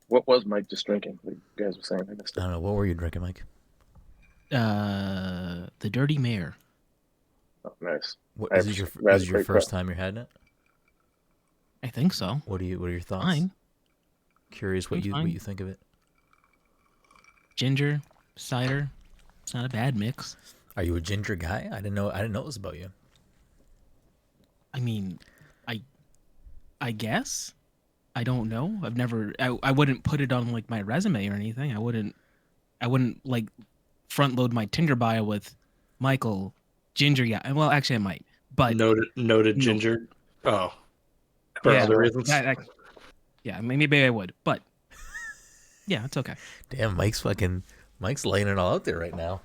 What was Mike just drinking? Like you guys were saying, I missed I it. don't know. What were you drinking, Mike? The Dirty Mare. Oh, nice. What I is have this your this is your raspberry first crap. time you're having it? I think so. What are your thoughts? Fine. Curious what I'm you fine. think of it. Ginger, cider. It's not a bad mix. Are you a ginger guy? I didn't know this about you. I mean, I I guess. I don't know. I've never. I wouldn't put it on like my resume or anything. I wouldn't like front load my Tinder bio with Michael Ginger. Yeah. Well, actually, I might. But Noted no. ginger. Oh, for Yeah. other So reasons. Yeah. Maybe I would. But yeah, it's okay. Damn, Mike's laying it all out there right now.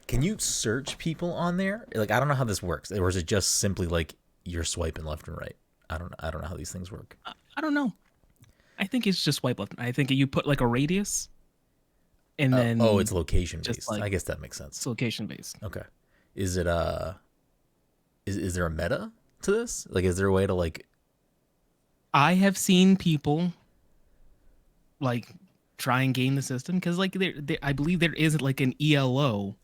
Can you search people on there? Like I don't know how this works. Or is it just simply like you're swiping left and right? I don't know how these things work. I don't know. I think it's just swipe left. I think you put like a radius and Oh, it's then location just based. like I guess that makes sense. it's location based. Okay. Is it is there a meta to this? Like is there a way to like I have seen people like try and game the system because like I believe there is like an ELO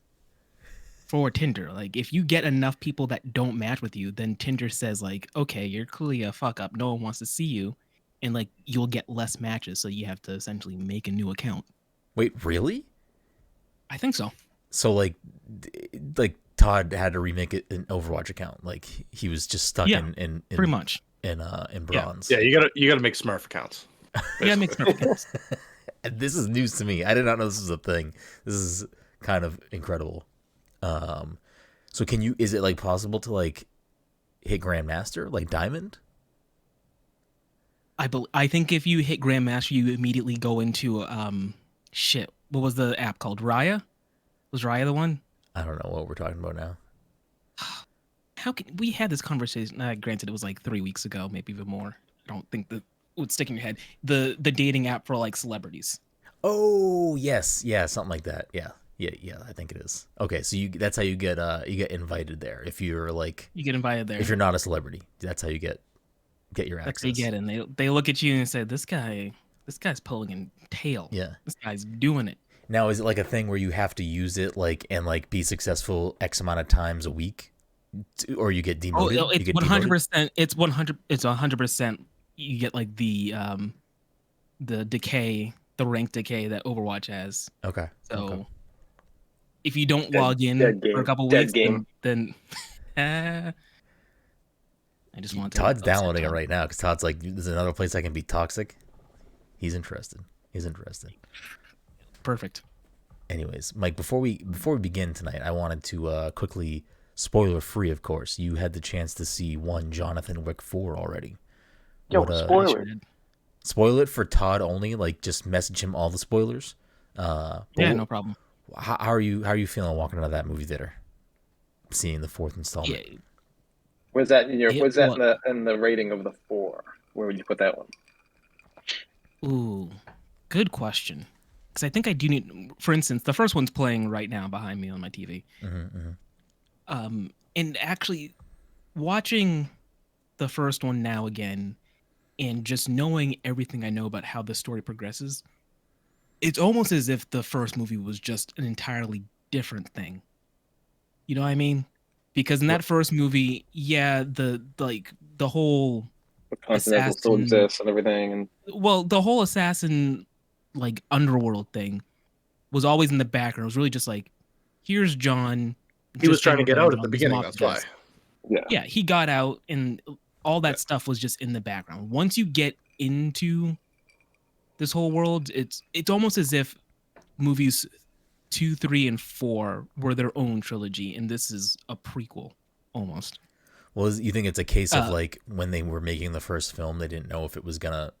for Tinder. Like if you get enough people that don't match with you, then Tinder says like, okay, you're clearly a fuck up. No one wants to see you, and like you'll get less matches. So you have to essentially make a new account. wait, really? I think so. So like Todd had to remake it an Overwatch account. Like he was just stuck Yeah, in pretty much. in Yeah, bronze. Yeah, you gotta make Smurf accounts. yeah, it makes Basically. perfect sense. And this is news to me. I did not know this was a thing. This is kind of incredible. Um, so can you? Is it like possible to like hit Grandmaster like Diamond? I think if you hit Grandmaster, you immediately go into shit. What was the app called? Raya? Was Raya the one? I don't know what we're talking about now. How can we had this conversation? Granted, it was like 3 weeks ago, maybe even more. I don't think that would stick in your head. The dating app for like celebrities. Oh yes, yeah, something like that. Yeah, yeah. I think it is. Okay, so that's how you get invited there. If you're like You get invited if there. you're not a celebrity, that's how you get your That's what they access. get, and they look at you and say, this guy's pulling in tail. Yeah. This guy's doing it. Now, is it like a thing where you have to use it like and like be successful X amount of times a week, or you get Oh, demoted? You it's get one hundred demoted. percent. It's 100. It's 100%. You get like the decay, the rank decay that Overwatch has. Okay. So Okay. if you don't dead, log in dead for a game, couple dead weeks, game. then I just want to Todd's upset downloading it Todd. right now because Todd's like, "There's another place I can be toxic." He's interested. He's interested. Perfect. Anyways, Mike, before we begin tonight, I wanted to quickly, spoiler free, of course. You had the chance to see one Jonathan Wick 4 already. Yo, What I sure spoiler. did. spoil it for Todd only? Like just message him all the spoilers. But Yeah, no problem. how are you feeling walking out of that movie theater, seeing the fourth Yeah, installment? Where's that in your? it Where's that was. in the rating of the four? Where would you put that one? Ooh, good question. Because I think I do need, for instance, the first one's playing right now behind me on my TV. Mm-hmm. And actually, watching the first one now again, and just knowing everything I know about how the story progresses, it's almost as if the first movie was just an entirely different thing. You know what I mean? Because in that first movie, yeah, the whole The Continental still assassin, exists and everything, and well, the whole assassin like underworld thing was always in the background. It was really just like, here's John, He was just trying to general get John out at the John, these beginning. mafia That's why. guys. yeah, Yeah, he got out, and all Yeah. that stuff was just in the background. Once you get into this whole world, it's almost as if movies 2, 3, and 4 were their own trilogy, and this is a prequel almost. Well, you think it's a case of Uh, like when they were making the first film, they didn't know if it was gonna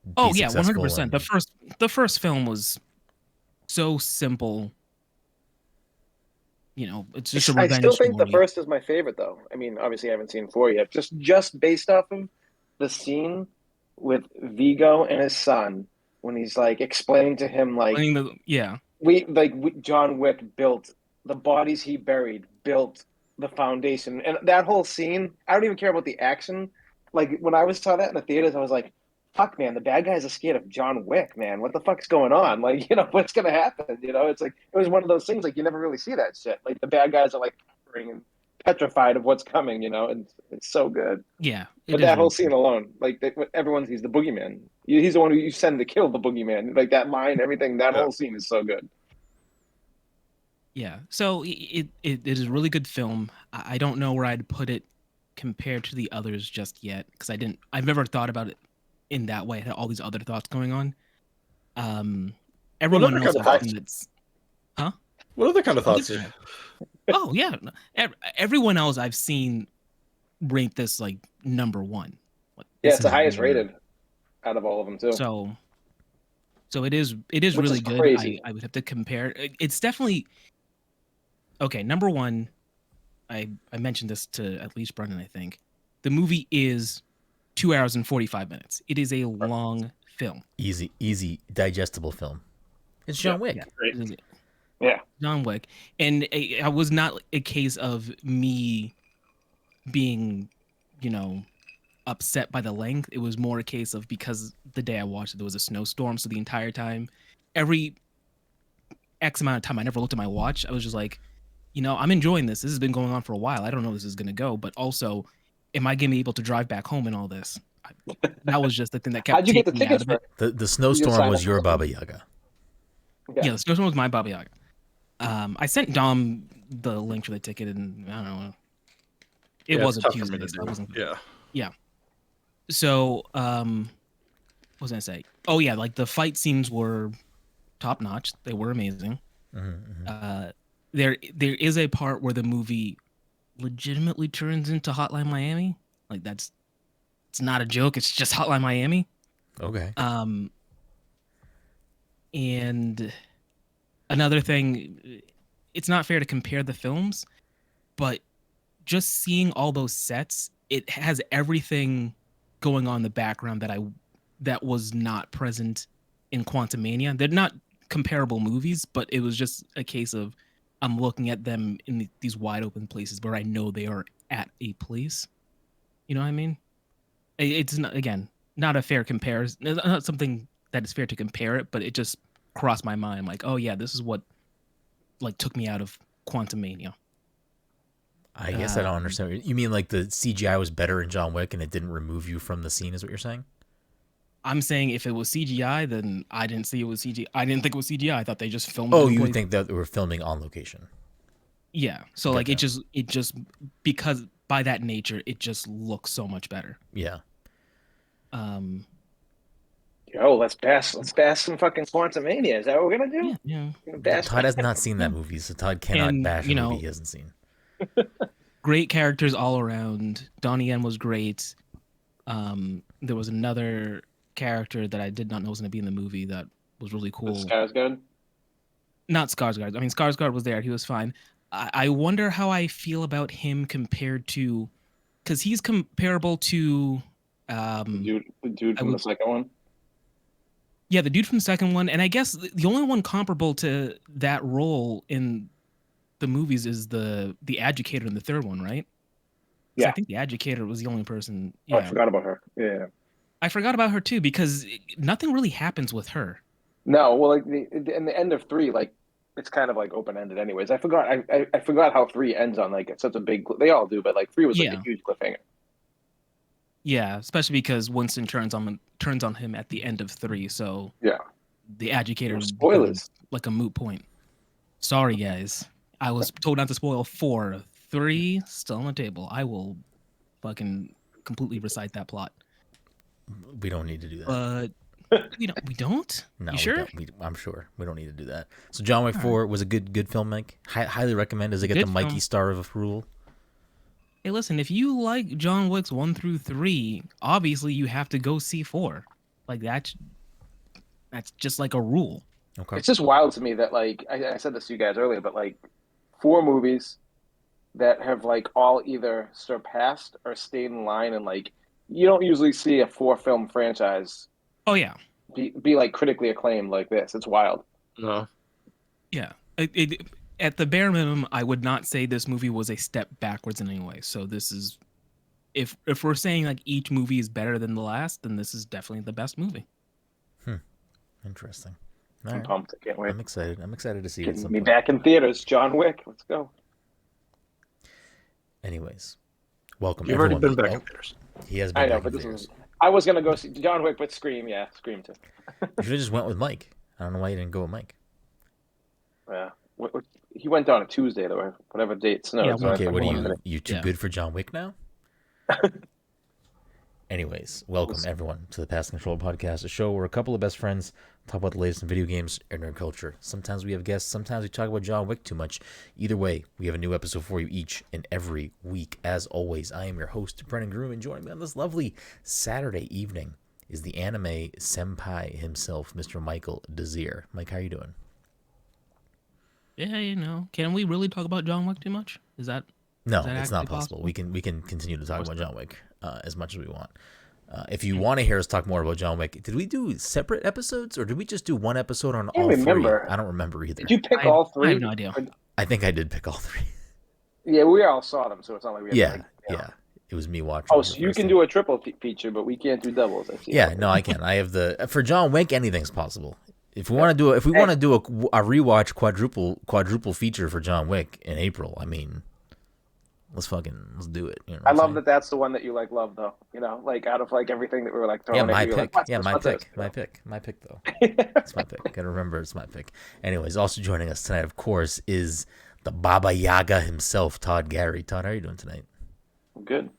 be oh yeah, one hundred successful, percent. and The first film was so simple. It's just a I still revenge think the story. first is my favorite, though. I mean, obviously, I haven't seen four yet. Just based off of the scene with Vigo and his son when he's like explaining to him like Playing the yeah, John Wick built the bodies he buried, built the foundation, and that whole scene. I don't even care about the action. Like when I was saw that in the theaters, I was like, fuck, man, the bad guys are scared of John Wick, man. What the fuck's going on? Like, what's gonna happen? It's like it was one of those things like you never really see that shit. Like the bad guys are like covering and petrified of what's coming, and it's so good. Yeah, it But is that whole really scene good. alone, like everyone sees the boogeyman. He's the one who you send to kill the boogeyman. Like that line, everything. That Yeah. whole scene is so good. Yeah, so it is a really good film. I don't know where I'd put it compared to the others just yet because I've never thought about it in that way. I had all these other thoughts going on. Um, What everyone other else kind of I've thoughts? seen that's, huh? What other kind of Other thoughts? kind Oh yeah, no, everyone else I've seen rate this like number one. Like, Yeah, this it's the is highest their rated out of all of them too, so so it is which is really good. crazy. I would have to compare. It's definitely okay. Number one, I mentioned this to at least Brendan. I think the movie is 2 hours and 45 minutes. It is a long film. Easy, digestible film. It's Yeah. John Wick. Yeah, Great. it is Yeah, John Wick, and I was not a case of me being, you know, upset by the length. It was more a case of because the day I watched it, there was a snowstorm, so the entire time, every X amount of time, I never looked at my watch. I was just like, I'm enjoying this. This has been going on for a while. I don't know where this is gonna go, but also, am I gonna be able to drive back home and all this? That was just the thing that kept how'd you get the taking me out tickets of for it. it? The You just snowstorm signed up was for your something? Baba Yaga. Yeah, Yeah, the snowstorm was my Baba Yaga. I sent Dom the link for the ticket, and I don't know. It Yeah, was it's a tough for me Tuesday, to so I do. wasn't. Yeah. Yeah. So, what was I gonna say? Oh yeah, like the fight scenes were top notch. They were amazing. Mm-hmm. Uh, there is a part where the movie legitimately turns into Hotline Miami. Like it's not a joke. It's just Hotline Miami. Okay. Um, and another thing, it's not fair to compare the films, but just seeing all those sets, it has everything going on in the background that was not present in Quantumania. They're not comparable movies, but it was just a case of I'm looking at them in these wide open places where I know they are at a place. You know what I mean? It's not, again, not a fair comparison. It's not something that is fair to compare it, but it just crossed my mind like, oh yeah, this is what like took me out of Quantumania. I guess I don't Um, understand. You mean like the CGI was better in John Wick and it didn't remove you from the scene? Is what you're saying? I'm saying if it was CGI, then I didn't see it was CGI. I didn't think it was CGI. I thought they just filmed it Oh, in you place. think that they were filming on location? Yeah. So like Gotcha. it just because by that nature it just looks so much better. Yeah. Um yo, let's bash some fucking Quantumania. Is that what we're gonna do? yeah, yeah. We're gonna bash Todd has that? not seen Yeah. that movie, so Todd cannot And bash a movie he hasn't seen. great characters all around. Donnie Yen was great. There was another character that I did not know was going to be in the movie that was really This cool. guy's good. Not Skarsgård. I mean, Skarsgård was there. He was fine. I wonder how I feel about him compared to, because he's comparable to, The dude I from the would, second one. yeah, the dude from the second one, and I guess the only one comparable to that role in the movies is the educator in the third one, right? Because I Yeah. think the educator was the only person. Oh, I Yeah, forgot about her. Yeah. I forgot about her too because nothing really happens with her. No, well, like in the end of three, like it's kind of like open ended. Anyways, I forgot. I forgot how three ends on like such a big. They all do, but like three was like a Yeah, huge cliffhanger. yeah, especially because Winston turns on him at the end of three, so Yeah. the educator becomes Spoilers. like a moot point. Sorry, guys. I was told not to spoil 4. 3 still on the table. I will fucking completely recite that plot. We don't need to do that. But we don't. We don't. No, You we sure? don't. I'm sure we don't need to do that. So John Wick All right. 4 was a good film, Mike. Highly recommend. Does it get Good the Mikey film. star of approval? Hey, listen. If you like John Wick's 1 through 3, obviously you have to go see 4. Like that's just like a rule. Okay. It's just wild to me that like I said this to you guys earlier, but like four movies that have like all either surpassed or stayed in line, and like you don't usually see a four film franchise Oh yeah, be like critically acclaimed like this. It's wild. No. yeah. At the bare minimum, I would not say this movie was a step backwards in any way. So this is if we're saying like each movie is better than the last, then this is definitely the best movie. Interesting. All I'm right. pumped. I can't wait. I'm excited. I'm excited to see it at Getting some me point. back in theaters. John Wick. Let's go. Anyways, welcome You've already everyone. been back in Oh, theaters. he has been I know, back in but this theaters. is. I was gonna go see John Wick, but Scream. Yeah, Scream too. You should have just went with Mike. I don't know why you didn't go with Mike. Yeah. He went down a Tuesday though, whatever date snowed. Yeah, so I Okay, think what are he went you too Yeah. good for John Wick now? Anyways, welcome everyone to the Pass Control Podcast, a show where a couple of best friends talk about the latest in video games and nerd culture. Sometimes we have guests, sometimes we talk about John Wick too much. Either way, we have a new episode for you each and every week. As always, I am your host, Brenden Groom, and joining me on this lovely Saturday evening is the anime senpai himself, Mr. Michael Desir. Mike, how are you doing? Yeah, you know. Can we really talk about John Wick too much? Is that No, that it's not actually possible. possible? We can continue to talk about John Wick as much as we want. If you want to hear us talk more about John Wick, did we do separate episodes or did we just do one episode on all remember. three? I don't remember either. Did you pick I- all three? I have no idea. I think I did pick all three. Yeah, we all saw them, so it's not like we had Yeah, to, like, you know. yeah. It was me watching. Oh, them so the you first can time. do a triple feature, but we can't do doubles. I see. Yeah, no, I can. I have the for John Wick. Anything's possible. If we want to do if we want to do a rewatch quadruple feature for John Wick in April, I mean, let's do it. You know what I I'm love saying? that. That's the one that you like. Love though. You know, like out of like everything that we were like throwing Yeah, at my you, you're pick. like, Yeah, what's my this? What's pick. this? My pick. My pick, though. It's my pick. Gotta remember it's my pick. Anyways, also joining us tonight, of course, is the Baba Yaga himself, Todd Gary. Todd, how are you doing tonight? Good.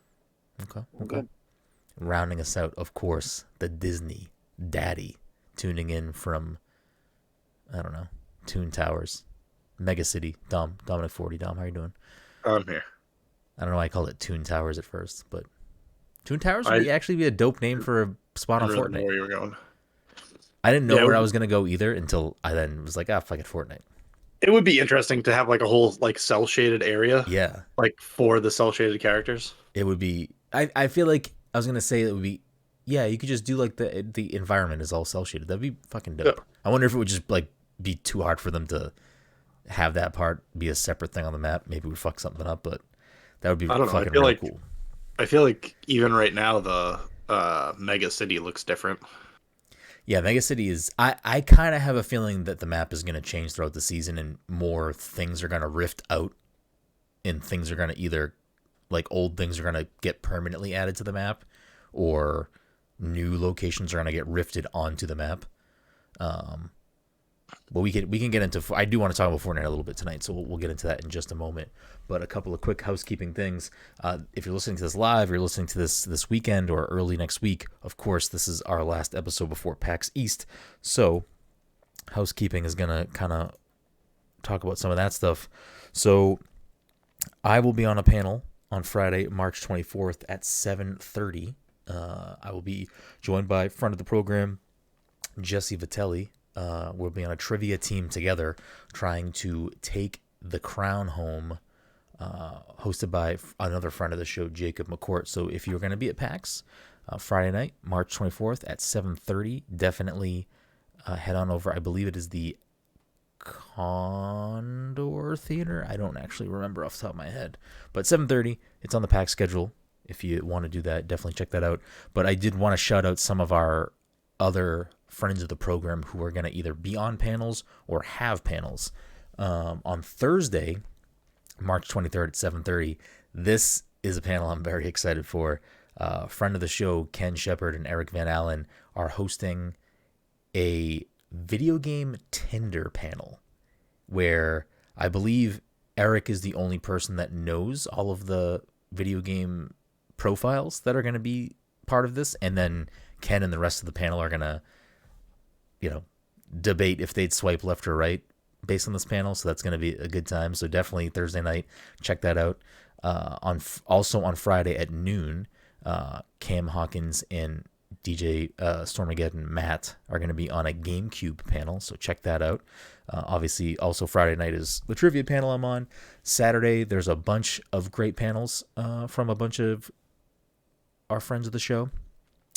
Okay. Good. Rounding us out, of course, the Disney Daddy, tuning in from, I don't know, Toon Towers, Mega City. Dominic 40. Dom, how are you doing? I'm here. I don't know why I called it Toon Towers at first, but Toon Towers would actually be a dope name for a spot I on really know Fortnite. where you were going. I didn't know Yeah, where I was gonna go either until I then was like, fuck it, Fortnite. It would be interesting to have like a whole like cell shaded area, Yeah, like for the cell shaded characters. it would be. I feel like I was gonna say it would be. Yeah, you could just do like the environment is all cell shaded. That'd be fucking dope. Yeah. I wonder if it would just like be too hard for them to have that part be a separate thing on the map. Maybe we fuck something up, but that would be I don't know. I fucking feel really like cool. I feel like even right now the Mega City looks different. Yeah, Mega City is. I kind of have a feeling that the map is going to change throughout the season, and more things are going to rift out, and things are going to either, like old things are going to get permanently added to the map, or new locations are going to get rifted onto the map. But we can get into. I do want to talk about Fortnite a little bit tonight, so we'll get into that in just a moment. But a couple of quick housekeeping things. If you're listening to this live, you're listening to this weekend or early next week. Of course, this is our last episode before PAX East. So housekeeping is gonna kind of talk about some of that stuff. So I will be on a panel on Friday, March 24th at 7:30. I will be joined by friend of the program, Jesse Vitelli. We'll be on a trivia team together trying to take the crown home, hosted by another friend of the show, Jacob McCourt. So if you're going to be at PAX Friday night, March 24th at 7:30, definitely head on over. I believe it is the Condor Theater. I don't actually remember off the top of my head. But 7:30, it's on the PAX schedule. If you want to do that, definitely check that out. But I did want to shout out some of our other friends of the program who are going to either be on panels or have panels. On Thursday, March 23rd at 7:30, this is a panel I'm very excited for. Friend of the show, Ken Shepard and Eric Van Allen, are hosting a video game Tinder panel where I believe Eric is the only person that knows all of the video game profiles that are going to be part of this, and then Ken and the rest of the panel are going to, debate if they'd swipe left or right based on this panel. So that's going to be a good time. So definitely Thursday night, check that out. Also on Friday at noon, Cam Hawkins and DJ Stormageddon Matt are going to be on a GameCube panel. So check that out. Obviously, also Friday night is the trivia panel I'm on. Saturday, there's a bunch of great panels from a bunch of our friends of the show.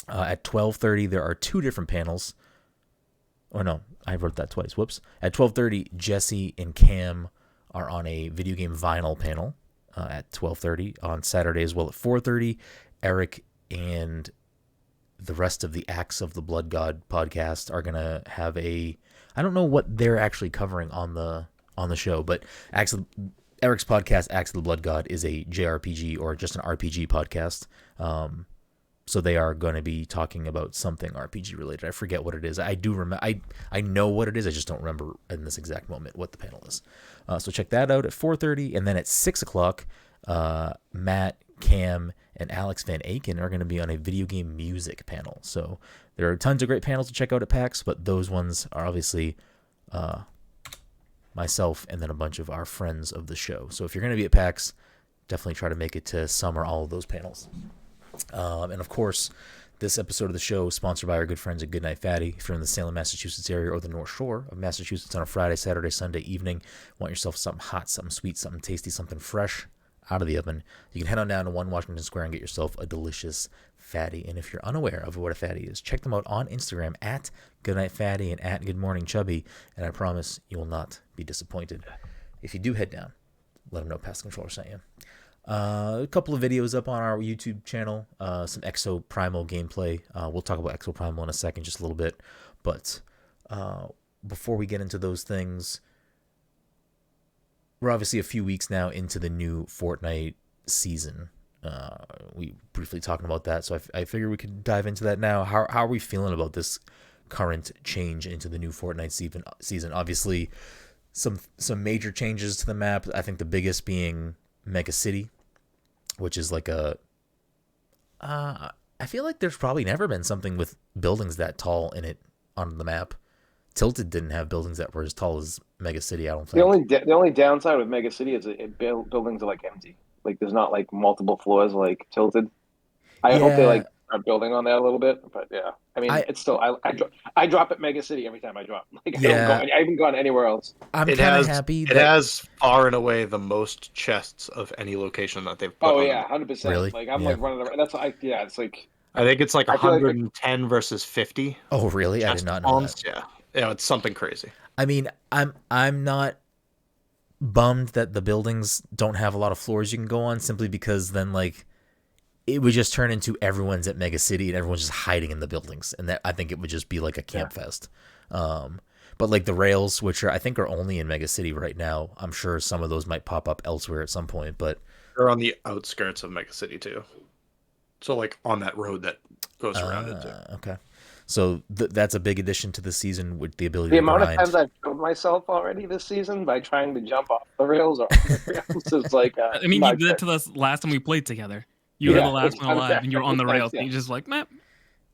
At 12:30, there are two different panels. Oh, no, I wrote that twice. Whoops. At 12:30, Jesse and Cam are on a video game vinyl panel at 12:30 on Saturday as well at 4:30. Eric and the rest of the Acts of the Blood God podcast are gonna have I don't know what they're actually covering on the show, but Eric's podcast, Acts of the Blood God, is a JRPG or just an RPG podcast. So they are going to be talking about something RPG related. I forget what it is. I do remember. I know what it is. I just don't remember in this exact moment what the panel is. So check that out at 4:30, and then at 6:00, Matt, Cam, and Alex Van Aken are going to be on a video game music panel. So there are tons of great panels to check out at PAX, but those ones are obviously myself and then a bunch of our friends of the show. So if you're going to be at PAX, definitely try to make it to some or all of those panels. And of course, this episode of the show is sponsored by our good friends at Goodnight Fatty. If you're in the Salem, Massachusetts area or the North Shore of Massachusetts on a Friday, Saturday, Sunday evening, want yourself something hot, something sweet, something tasty, something fresh out of the oven, you can head on down to 1 Washington Square and get yourself a delicious fatty. And if you're unaware of what a fatty is, check them out on Instagram at Goodnight Fatty and at Good Morning Chubby, and I promise you will not be disappointed. If you do head down, let them know Past Controller sent you. A couple of videos up on our YouTube channel, some Exo Primal gameplay. We'll talk about Exo Primal in a second, just a little bit. But before we get into those things, we're obviously a few weeks now into the new Fortnite season. We briefly talking about that, so I figure we could dive into that now. How are we feeling about this current change into the new Fortnite season? Obviously, some major changes to the map. I think the biggest being Mega City, which is like I feel like there's probably never been something with buildings that tall in it on the map. Tilted didn't have buildings that were as tall as Mega City, I don't think. The only downside with Mega City is buildings are like empty. Like there's not like multiple floors like Tilted. I hope they like are building on that a little bit, but yeah. I mean, it's still I drop at Mega City every time I drop. Like I haven't gone anywhere else. I'm kind of happy. It has far and away the most chests of any location that they've put. Oh yeah, 100%. Really? Like I'm like running around. It's like I think it's like 110 versus 50. Oh really? I did not know that. Yeah, it's something crazy. I mean, I'm not bummed that the buildings don't have a lot of floors you can go on, simply because then like it would just turn into everyone's at Mega City and everyone's just hiding in the buildings, and that I think it would just be like a camp fest. But like the rails, which I think are only in Mega City right now, I'm sure some of those might pop up elsewhere at some point. But they're on the outskirts of Mega City too, so like on that road that goes around it too. Okay. So that's a big addition to the season with the ability the to amount grind. of times I've killed myself already this season by trying to jump off the rails or on the rails is like. I mean, you did it to us last time we played together. You were the last one alive, and you were on the rails. And you just like, man.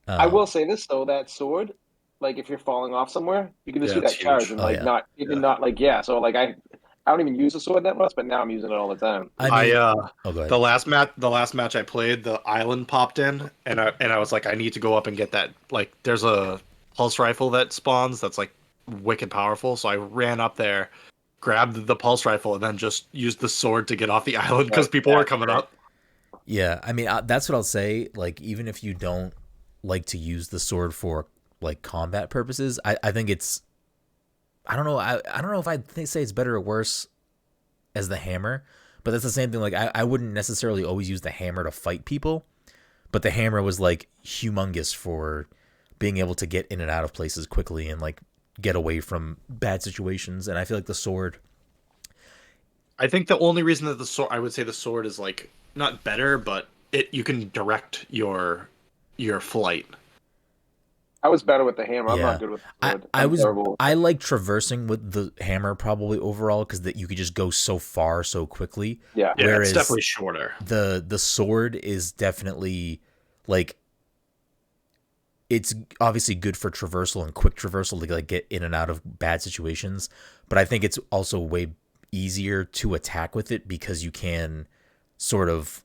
I will say this though: that sword, like if you're falling off somewhere, you can just do that charge and not like So like I don't even use the sword that much, but now I'm using it all the time. The last match I played, the island popped in, and I was like, I need to go up and get that. Like, there's a pulse rifle that spawns that's like wicked powerful. So I ran up there, grabbed the pulse rifle, and then just used the sword to get off the island because people were coming up. Yeah, I mean that's what I'll say. Like, even if you don't like to use the sword for like combat purposes, I think it's. I don't know. I don't know if I'd say it's better or worse as the hammer, but that's the same thing. Like I wouldn't necessarily always use the hammer to fight people, but the hammer was like humongous for being able to get in and out of places quickly and like get away from bad situations. And I feel like the sword. I think the only reason that I would say the sword is like not better, but you can direct your flight. I was better with the hammer. I'm not good with the sword. I like traversing with the hammer probably overall because that you could just go so far so quickly. Yeah, whereas it's definitely shorter. The sword is definitely like it's obviously good for traversal and quick traversal to like get in and out of bad situations, but I think it's also way easier to attack with it because you can sort of,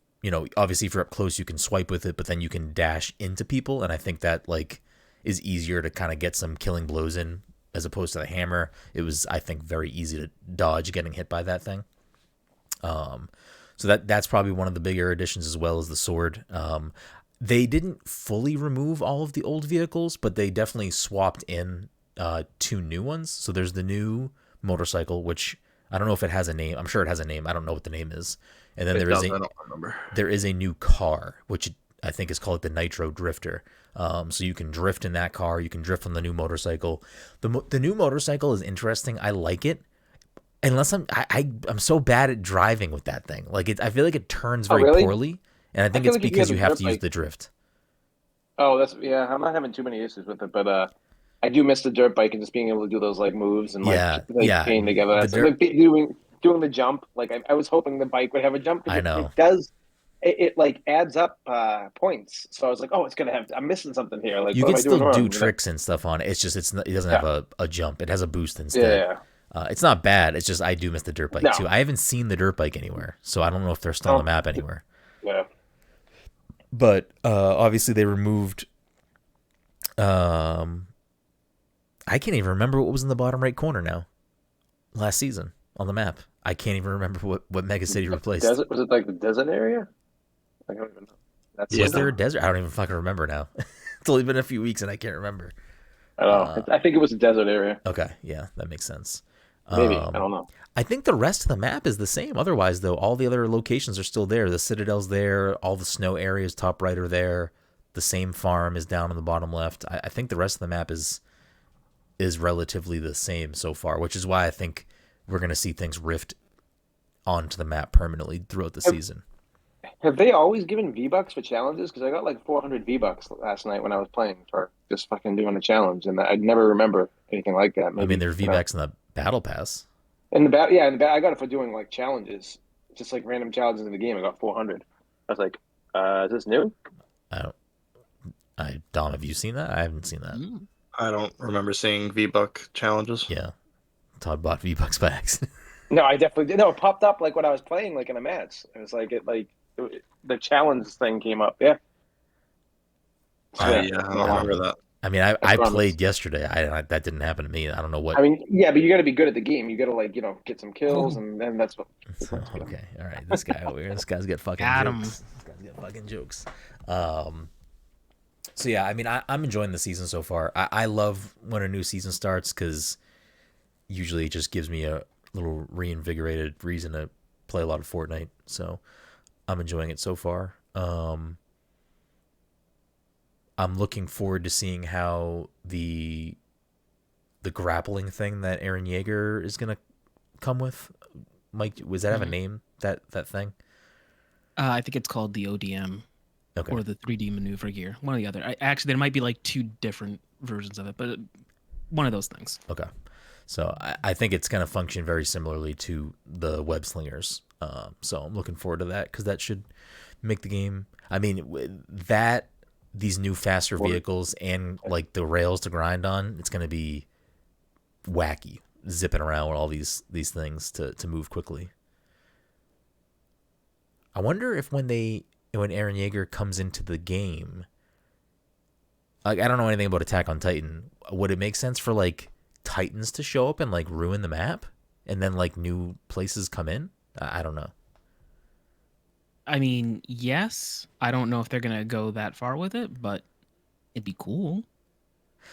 obviously if you're up close you can swipe with it, but then you can dash into people, and I think that like is easier to kind of get some killing blows in as opposed to the hammer. It was, I think, very easy to dodge getting hit by that thing. So that's probably one of the bigger additions, as well as the sword. They didn't fully remove all of the old vehicles, but they definitely swapped in 2 new ones. So there's the new motorcycle, which I don't know if it has a name. I'm sure it has a name. I don't know what the name is. And then there is a new car, which I think is called the Nitro Drifter. So you can drift in that car. You can drift on the new motorcycle. The new motorcycle is interesting. I like it. Unless I'm so bad at driving with that thing. Like I feel like it turns very really? poorly, and I think feel it's like if you because had you the have dirt to use bike- the drift. Oh, I'm not having too many issues with it, but I do miss the dirt bike and just being able to do those like moves and Yeah, like yeah. chain together. The That's dirt. like doing the jump. Like I was hoping the bike would have a jump I because it know. does. It like adds up points. So I was like, oh, it's gonna have. I'm missing something here. Like, You what am can I still doing do wrong? tricks and stuff on it. It's just it doesn't have Yeah, a jump. It has a boost yeah, instead. yeah. It's not bad. It's just I do miss the dirt bike No, too. I haven't seen the dirt bike anywhere, so I don't know if they're still on the map anywhere. yeah. But obviously they removed. I can't even remember what was in the bottom right corner now. Last season on the map, I can't even remember what Mega City replaced. Desert, was it like the desert area? I don't even know. That's Was there a desert? I don't even fucking remember now. It's only been a few weeks and I can't remember. I don't know. I think it was a desert area. Okay, yeah, that makes sense. Maybe I don't know. I think the rest of the map is the same. Otherwise, though, all the other locations are still there. The Citadel's there. All the snow areas top right are there. The same farm is down in the bottom left. I think the rest of the map is relatively the same so far, which is why I think we're going to see things rift onto the map permanently throughout the season. Have they always given V-Bucks for challenges? Because I got like 400 V-Bucks last night when I was playing for just fucking doing a challenge, and I never remember anything like that. Maybe, I mean, there's V-Bucks in the Battle Pass. in the bat. Yeah, in the bat, I got it for doing like challenges, just like random challenges in the game. I got 400. I was like, is this new? Dom, have you seen that? I haven't seen that. I don't remember seeing V-Buck challenges. Yeah. Todd bought V-Bucks by accident. No, I definitely did. No, it popped up like when I was playing, like in a match. It was like the challenge thing came up. Yeah. I don't remember that. I mean, I played yesterday. That didn't happen to me. I don't know what. I mean, yeah, but you got to be good at the game. You got to like get some kills, and then that's what. Okay, all right. This guy over here. This guy's got fucking Got jokes. him. This guy's got fucking jokes. So yeah, I mean, I'm enjoying the season so far. I love when a new season starts because usually it just gives me a little reinvigorated reason to play a lot of Fortnite. So I'm enjoying it so far. I'm looking forward to seeing how the grappling thing that Eren Yeager is gonna come with. Mike, does that have a name? That thing? I think it's called the ODM. Okay. Or the 3D maneuver gear. One or the other. Actually, there might be like two different versions of it, but one of those things. Okay. So I think it's going to function very similarly to the web slingers. So I'm looking forward to that because that should make the game. I mean, these new faster vehicles and like the rails to grind on, it's going to be wacky, zipping around with all these things to move quickly. I wonder if when Eren Yeager comes into the game, like I don't know anything about Attack on Titan, would it make sense for like Titans to show up and like ruin the map and then like new places come in? I don't know. I mean, yes. I don't know if they're gonna go that far with it, but it'd be cool.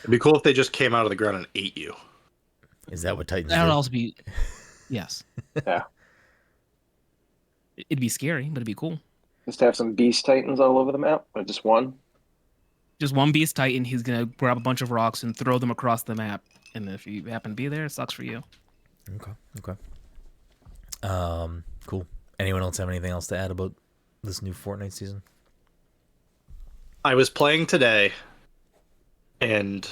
It'd be cool if they just came out of the ground and ate you. Is that what Titans That would do? also be, yes. Yeah. It'd be scary, but it'd be cool. Just to have some beast titans all over the map, or just one. Just one beast titan, he's gonna grab a bunch of rocks and throw them across the map. And if you happen to be there, it sucks for you. Okay. Cool. Anyone else have anything else to add about this new Fortnite season? I was playing today, and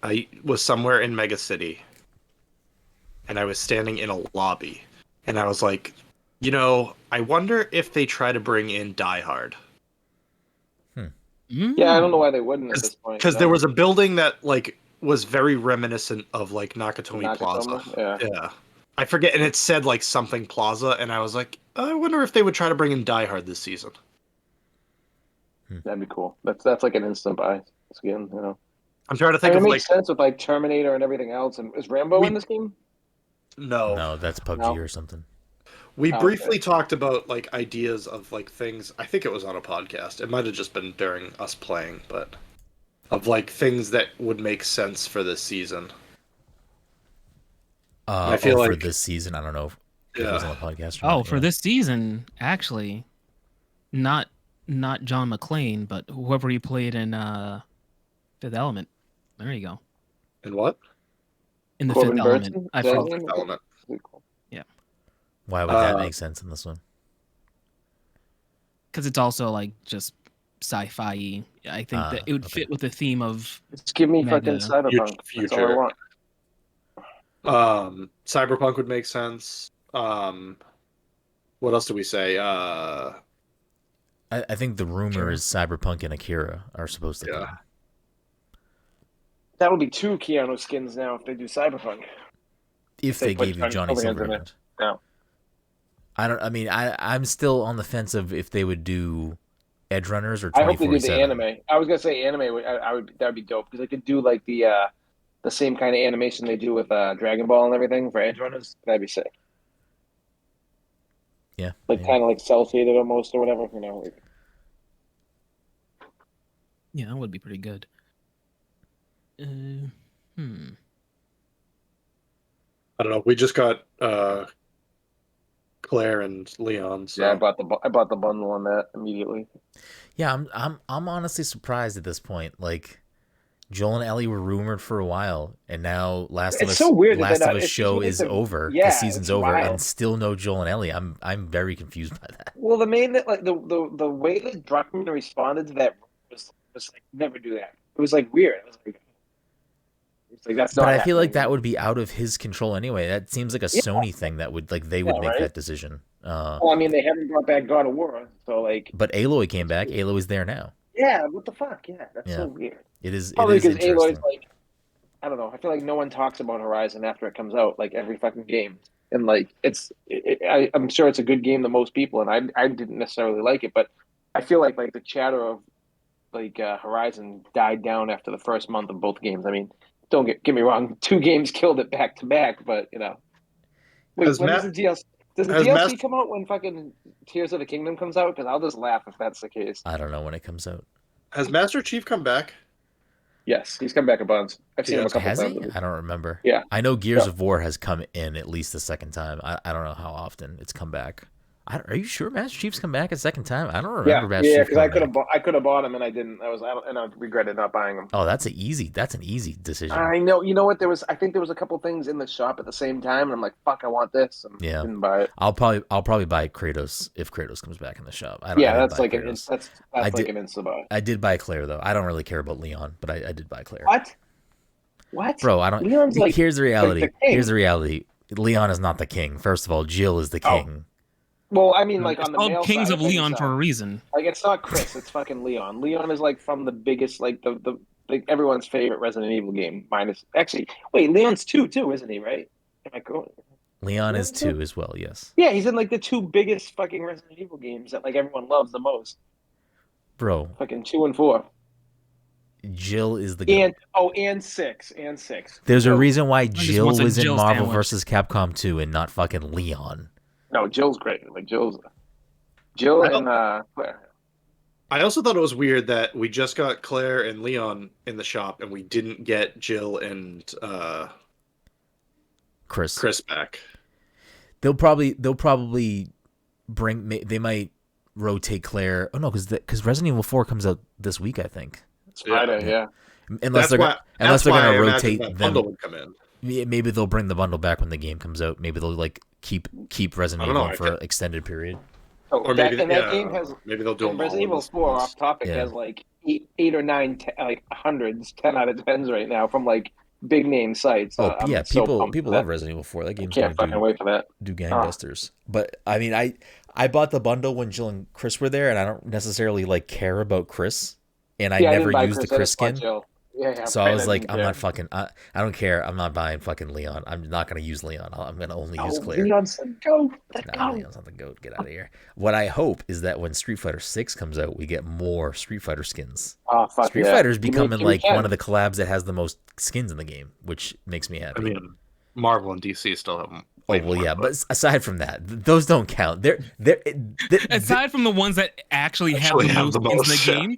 I was somewhere in Mega City, and I was standing in a lobby, and I was like, I wonder if they try to bring in Die Hard. Yeah, I don't know why they wouldn't at this point. Because there was a building that like was very reminiscent of like Nakatomi Plaza. Yeah. I forget, and it said like something Plaza, and I was like, I wonder if they would try to bring in Die Hard this season. That'd be cool. That's like an instant buy skin, I'm trying to think it of makes sense with like Terminator and everything else. And is Rambo in this game? No, that's PUBG No. or something. We briefly talked about like ideas of like things. I think it was on a podcast. It might have just been during us playing, but of like things that would make sense for this season. I feel like for this season, I don't know if it was on the podcast. Or Oh, not, for this season, actually, not not John McClane, but whoever he played in Fifth Element. There you go. And what? In the Corbin Fifth Burnson? Element. I Is that his forgot. name? Element. Yeah. Why would that make sense in this one? Because it's also like just sci-fi. I think that it would fit with the theme of Just give me Mega. fucking Cyberpunk. That's all I want. Cyberpunk would make sense. What else do we say? I think the rumor is Cyberpunk and Akira are supposed to come. That would be 2 Keanu skins now if they do Cyberpunk. If they gave you Johnny Silverhand. No. I'm still on the fence of if they would do Edge Runners or 2047. I hope they do the anime. I was gonna say anime. That would be dope because they could do like the same kind of animation they do with Dragon Ball and everything for Edge Runners. That'd be sick. Yeah. Like kind of like cell shaded almost or whatever. Yeah, that would be pretty good. I don't know. We just got Claire and Leon. So. Yeah, I bought the bundle on that immediately. Yeah, I'm honestly surprised at this point. Like, Joel and Ellie were rumored for a while, and now Last of Us show is over. Yeah, the season's over, wild. and still no Joel and Ellie. I'm very confused by that. Well, the way that Druckmann responded to that was like never do that. It was like weird. It was like that's not. But I feel like that would be out of his control anyway. That seems like a Sony thing that would they would make that decision. Well, I mean, they haven't brought back God of War, so like. But Aloy came back. Aloy is there now. Yeah, what the fuck? Yeah, that's so weird. It is. Probably because Aloy's like, I don't know. I feel like no one talks about Horizon after it comes out, like every fucking game, and like I'm sure it's a good game to most people, and I didn't necessarily like it, but I feel like the chatter of like Horizon died down after the first month of both games. I mean, don't get me wrong, 2 games killed it back to back, but Wait, when does the DLC come out when fucking Tears of the Kingdom comes out? Because I'll just laugh if that's the case. I don't know when it comes out. Has Master Chief come back? Yes, he's come back a bunch. I've seen him a couple times. I don't remember. Yeah. I know Gears of War has come in at least a second time. I don't know how often it's come back. Are you sure Master Chief's come back a second time? I don't remember Master Chief. Yeah, because I could have bought him and I didn't. And I regretted not buying him. Oh, that's an easy decision. I know. You know what? I think there was a couple things in the shop at the same time, and I'm like, fuck, I want this. And didn't buy it. I'll probably buy Kratos if Kratos comes back in the shop. That's like an insta buy. I did buy Claire though. I don't really care about Leon, but I did buy Claire. What? Bro, I don't. Leon's here's the reality. Here's the reality. Leon is not the king. First of all, Jill is the king. Well, I mean, like it's on the called male Kings side of Leon for a reason. Like it's not Chris, it's fucking Leon. Leon is like from the biggest, like the everyone's favorite Resident Evil game. Minus actually, wait, Leon's 2 too, isn't he? Right? Am I going? Leon is 2 as well. Yes. Yeah, he's in like the 2 biggest fucking Resident Evil games that like everyone loves the most. Bro. Fucking 2 and 4. Jill is the and 6. There's a reason why Jill was in Marvel vs. Capcom 2 and not fucking Leon. No, Jill's great. Like Jill and Claire. I also thought it was weird that we just got Claire and Leon in the shop and we didn't get Jill and Chris back. They'll probably bring. They might rotate Claire. Oh no, because Resident Evil 4 comes out this week, I think. It's Friday, yeah. Unless they're gonna rotate them. Bundle would come in. Maybe they'll bring the bundle back when the game comes out. Maybe they'll like keep Resident Evil for an extended period. Or maybe that game has. Maybe they'll do them Resident Evil 4 off topic has like eight or nine like hundreds, 10 out of 10s right now from like big name sites. People love Resident Evil 4. That game's can't fucking wait for that. Do gangbusters. But I mean, I bought the bundle when Jill and Chris were there, and I don't necessarily like care about Chris, and I never used the Chris skin. Yeah, so I was like, I'm not fucking. I don't care. I'm not buying fucking Leon. I'm not gonna use Leon. I'm gonna only use Claire. Leon's the goat. Leon's not the goat. Get out of here. What I hope is that when Street Fighter 6 comes out, we get more Street Fighter skins. Oh, fuck Street Fighter's becoming like one of the collabs that has the most skins in the game, which makes me happy. I mean, Marvel and DC still have them. Oh well, yeah, but aside from that, those don't count. They're aside from the ones that actually have the most skins in the game.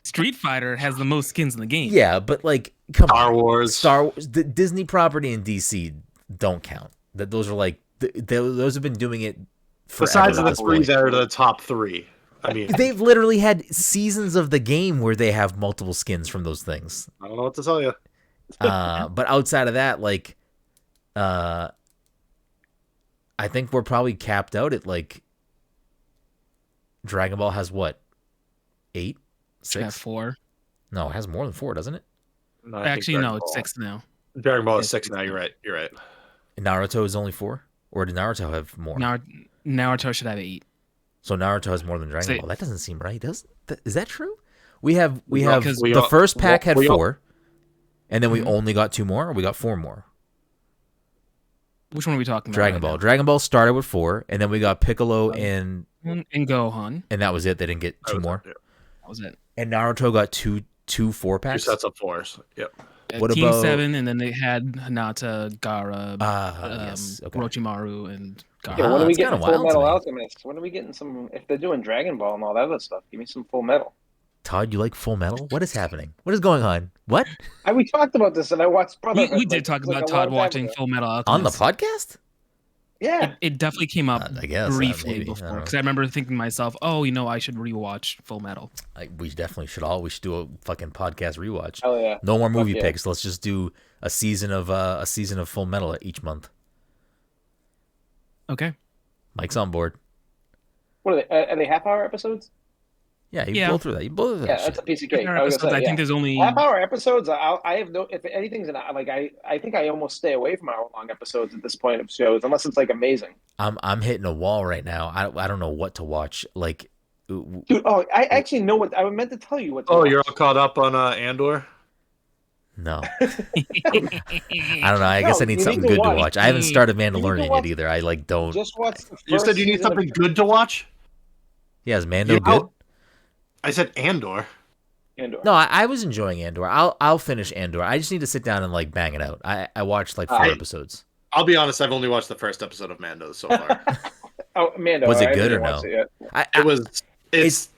Street Fighter has the most skins in the game. Yeah, but like, come on. Star Wars, the Disney property in DC don't count. Those are like those have been doing it forever. Besides the 3 that are the top 3. I mean, They've literally had seasons of the game where they have multiple skins from those things. I don't know what to tell you. But outside of that, like, I think we're probably capped out at like Dragon Ball has what? 8? 6? 4. No, it has more than 4, doesn't it? No, I think Actually, Dragon no, it's Ball- 6 now. Dragon Ball is It's 6 6 now. You're right. You're right. Naruto is only 4? Or did Naruto have more? Naruto should have 8. So Naruto has more than Dragon Say- Ball. That doesn't seem right. Is that true? We have because the first pack had we all- 4, and then we Mhm. only got 2 more, or we got 4 more. Which one are we talking about? Dragon right Ball. now? Dragon Ball started with 4, and then we got Piccolo and And Gohan. that was it. They didn't get 2 more. Yeah. That was it. And Naruto got two 4 Two packs. sets of 4s. Yep. What Team about- 7, and then they had Hinata, Gaara, Yes. Okay. Orochimaru, and Gaara. Yeah, when are we it's kinda getting wild Full to Metal me. Alchemist? When are we getting some? If they're doing Dragon Ball and all that other stuff, give me some Full Metal. Todd, you like Full Metal? What is happening? What is going on? What? We talked about this, and I watched Brotherhood. We did talk about Todd watching Full Metal On Alchemist. the podcast? Yeah, It definitely came up I guess, briefly maybe. I don't before, know. because I remember thinking to myself, "Oh, I should rewatch Full Metal." We definitely should all. We should do a fucking podcast rewatch. hell yeah. No more movie yeah. picks. Let's just do a season of Full Metal each month. Okay. Mike's on board. What are they? Are they half-hour episodes? Yeah, you Yeah. blow through that. You blow through Yeah, that that's a shit. piece of cake. Our I was episodes, gonna say, I yeah. think there's only Half-hour episodes. I have no. If anything's I think I almost stay away from hour-long episodes at this point of shows, unless it's like amazing. I'm hitting a wall right now. I don't know what to watch. Like, Dude, I actually know what I meant to tell you. What? To Oh, watch. you're all caught up on Andor? no. I don't know. I guess I No, need you something need to good to watch- watch. I haven't started to Mandalorian watch- yet either. I like don't. Just watch. The You first said you need season of- something good to watch? Yeah, is Mando You- good? I said Andor. Andor. No, I was enjoying Andor. I'll finish Andor. I just need to sit down and like bang it out. I watched like 4 I- episodes. I'll be honest, I've only watched the first episode of Mando so far. Oh, Mando. Was it I good haven't or watched no? it yet. It's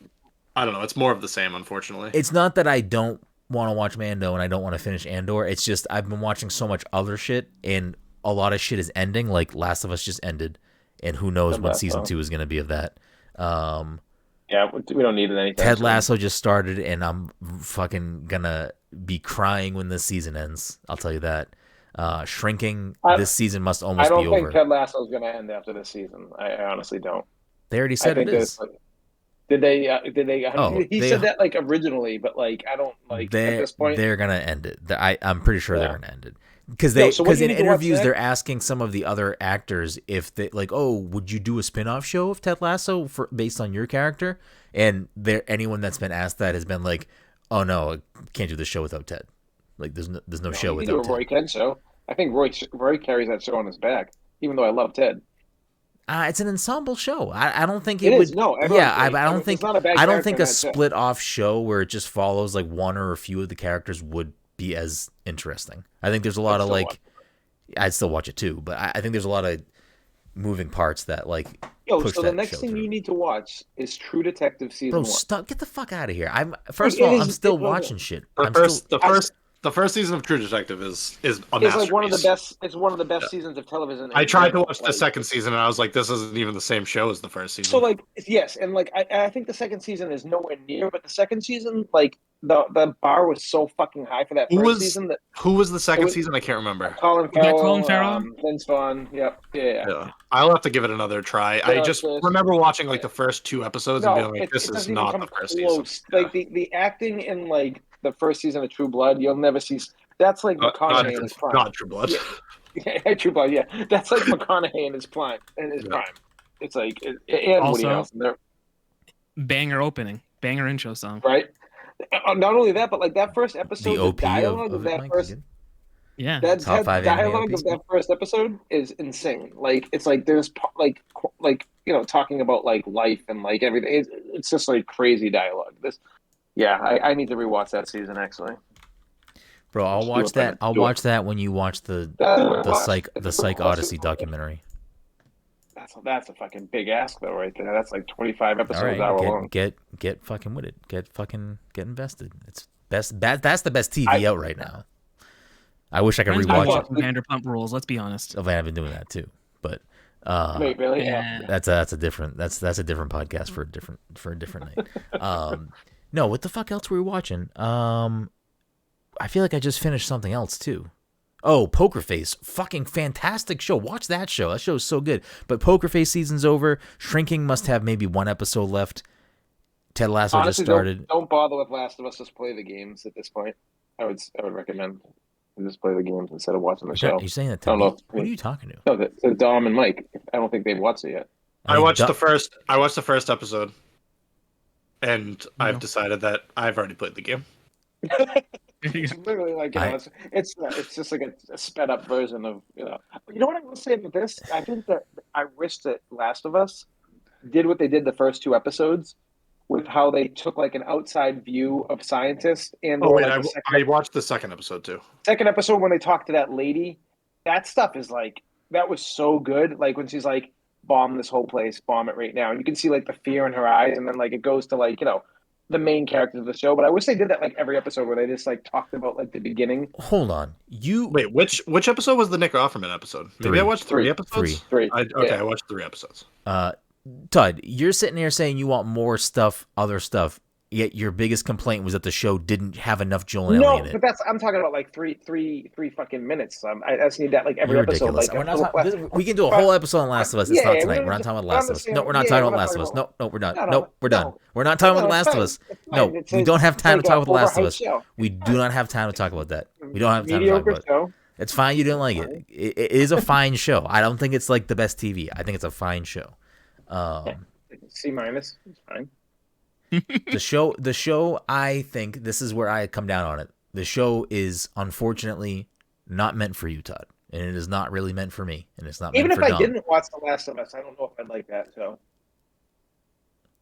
I don't know, it's more of the same, unfortunately. It's not that I don't want to watch Mando and I don't want to finish Andor. It's just I've been watching so much other shit and a lot of shit is ending. Like Last of Us just ended, and who knows Ted when Lasso. season 2 is going to be of that. Yeah, we don't need it anytime. Ted soon. Lasso just started, and I'm fucking gonna be crying when this season ends. I'll tell you that. Shrinking this season must I almost don't be think over. Ted Lasso is going to end after this season. I honestly don't. They already I said it think is. there's, like, did they? Did they? Oh, he they- said that like originally, but like I don't like at this point. They're gonna end it. I'm pretty sure they're Yeah. gonna end it because No, so what do you in need to watch interviews they're next? asking some of the other actors if they like, oh, would you do a spin-off show of Ted Lasso based on your character? And anyone that's been asked that has been like, oh no, I can't do the show without Ted. Like there's no show You can do without a Roy Ted. Kent show. I think Roy carries that show on his back, even though I love Ted. It's an ensemble show. I don't think It it is. would. No, everyone's Yeah, I great. don't There's think not a bad I don't character think in a that show. split off show where it just follows like one or a few of the characters would be as interesting. I think there's a lot I'd of still like watch I'd still watch it too, but I think there's a lot of moving parts that like Yo, push so that the next show thing through. you need to watch is True Detective season Bro, 1. stop! Get the fuck out of here. First It of all, is- I'm still it- watching shit. The I'm first still, the first season of True Detective is a It's masterpiece. like one of the best. It's one of the best seasons of television. I in tried to general. watch the Like, second season and I was like, this isn't even the same show as the first season. So like yes, and like I think the second season is nowhere near, but the second season like the bar was so fucking high for that Who first was- season that Who was the second It was- season? I can't remember. Colin that Farrell, Colin Farrell? Vince Vaughn, yep, yeah. Yeah. I'll have to give it another try. I just it's- remember watching like the first 2 episodes and No, being like, this it is doesn't not even the come first season. close. Like the acting in like the first season of True Blood, you'll never see. That's like McConaughey in his prime. not True Blood. Yeah, True Blood, yeah. That's like McConaughey in his prime. Yeah. It's like and Woody Also- Harrelson, they're- Banger opening, banger intro song. right? Not only that, but like that first episode, the the OP dialogue of of it, that Mike, first you good? Yeah. that Top 5 anime dialogue OPs? of that first episode is insane. Like it's like there's like talking about like life and like everything. It's just like crazy dialogue. I need to rewatch that season actually. Bro, I'll Just do watch it, that. man. I'll Do it. watch that when you watch the Psych Odyssey documentary. That's a fucking big ask though, right there. That's like 25 episodes All hour right, long. get fucking with it. Get invested. It's best. That's the best TV out right now. I wish I could Brennan's been rewatch it. watching Vanderpump Rules. Let's be honest. Oh, man, I've been doing that too. But Wait, really? Yeah. That's a different podcast for a different night. No, what the fuck else were we watching? I feel like I just finished something else too. Oh, Poker Face. Fucking fantastic show. Watch that show. That show is so good. But Poker Face season's over. Shrinking must have maybe one episode left. Ted Lasso Honestly, just started. Don't bother with Last of Us. Just play the games at this point. I would recommend just play the games instead of watching the show. Are you saying that I don't to me? know. What are you talking to? No, to Dom and Mike. I don't think they've watched it yet. I watched the first episode, and I've decided that I've already played the game. It's literally like it's just like a sped up version of You know what I will say about this? I think that I wish that Last of Us did what they did the first 2 episodes with how they took like an outside view of scientists and I watched the second episode too. Second episode when they talked to that lady, that stuff is like that was so good. Like when she's like, bomb this whole place, bomb it right now. And you can see like the fear in her eyes, and then like it goes to like, the main characters of the show. But I wish they did that like every episode where they just like talked about like the beginning. Hold on. Wait, which episode was the Nick Offerman episode? Maybe I watched 3 episodes? Three. I watched 3 episodes. Todd, you're sitting here saying you want more stuff, other stuff, yet your biggest complaint was that the show didn't have enough Joel and Ellie in it. No, but I'm talking about like three fucking minutes. I just need that like every You're episode. Ridiculous. Like, we can do a whole episode on Last of Us. It's not tonight. We're not talking about Last of Us. No, we're not talking about Last of Us. No, we're not. No, we're done. We're not talking about Last of Us. No, we don't have time to talk about The Last of Us. We do not have time to talk about that. We don't have time to talk about it. It's fine. You didn't like it. It is a fine show. I don't think it's like the best TV. I think it's a fine show. C-, it's fine. The show, I think this is where I come down on it. The show is unfortunately not meant for you, Todd, and it is not really meant for me, and it's not even meant if for I Dom. didn't watch The Last of Us, I don't know if I'd like that show.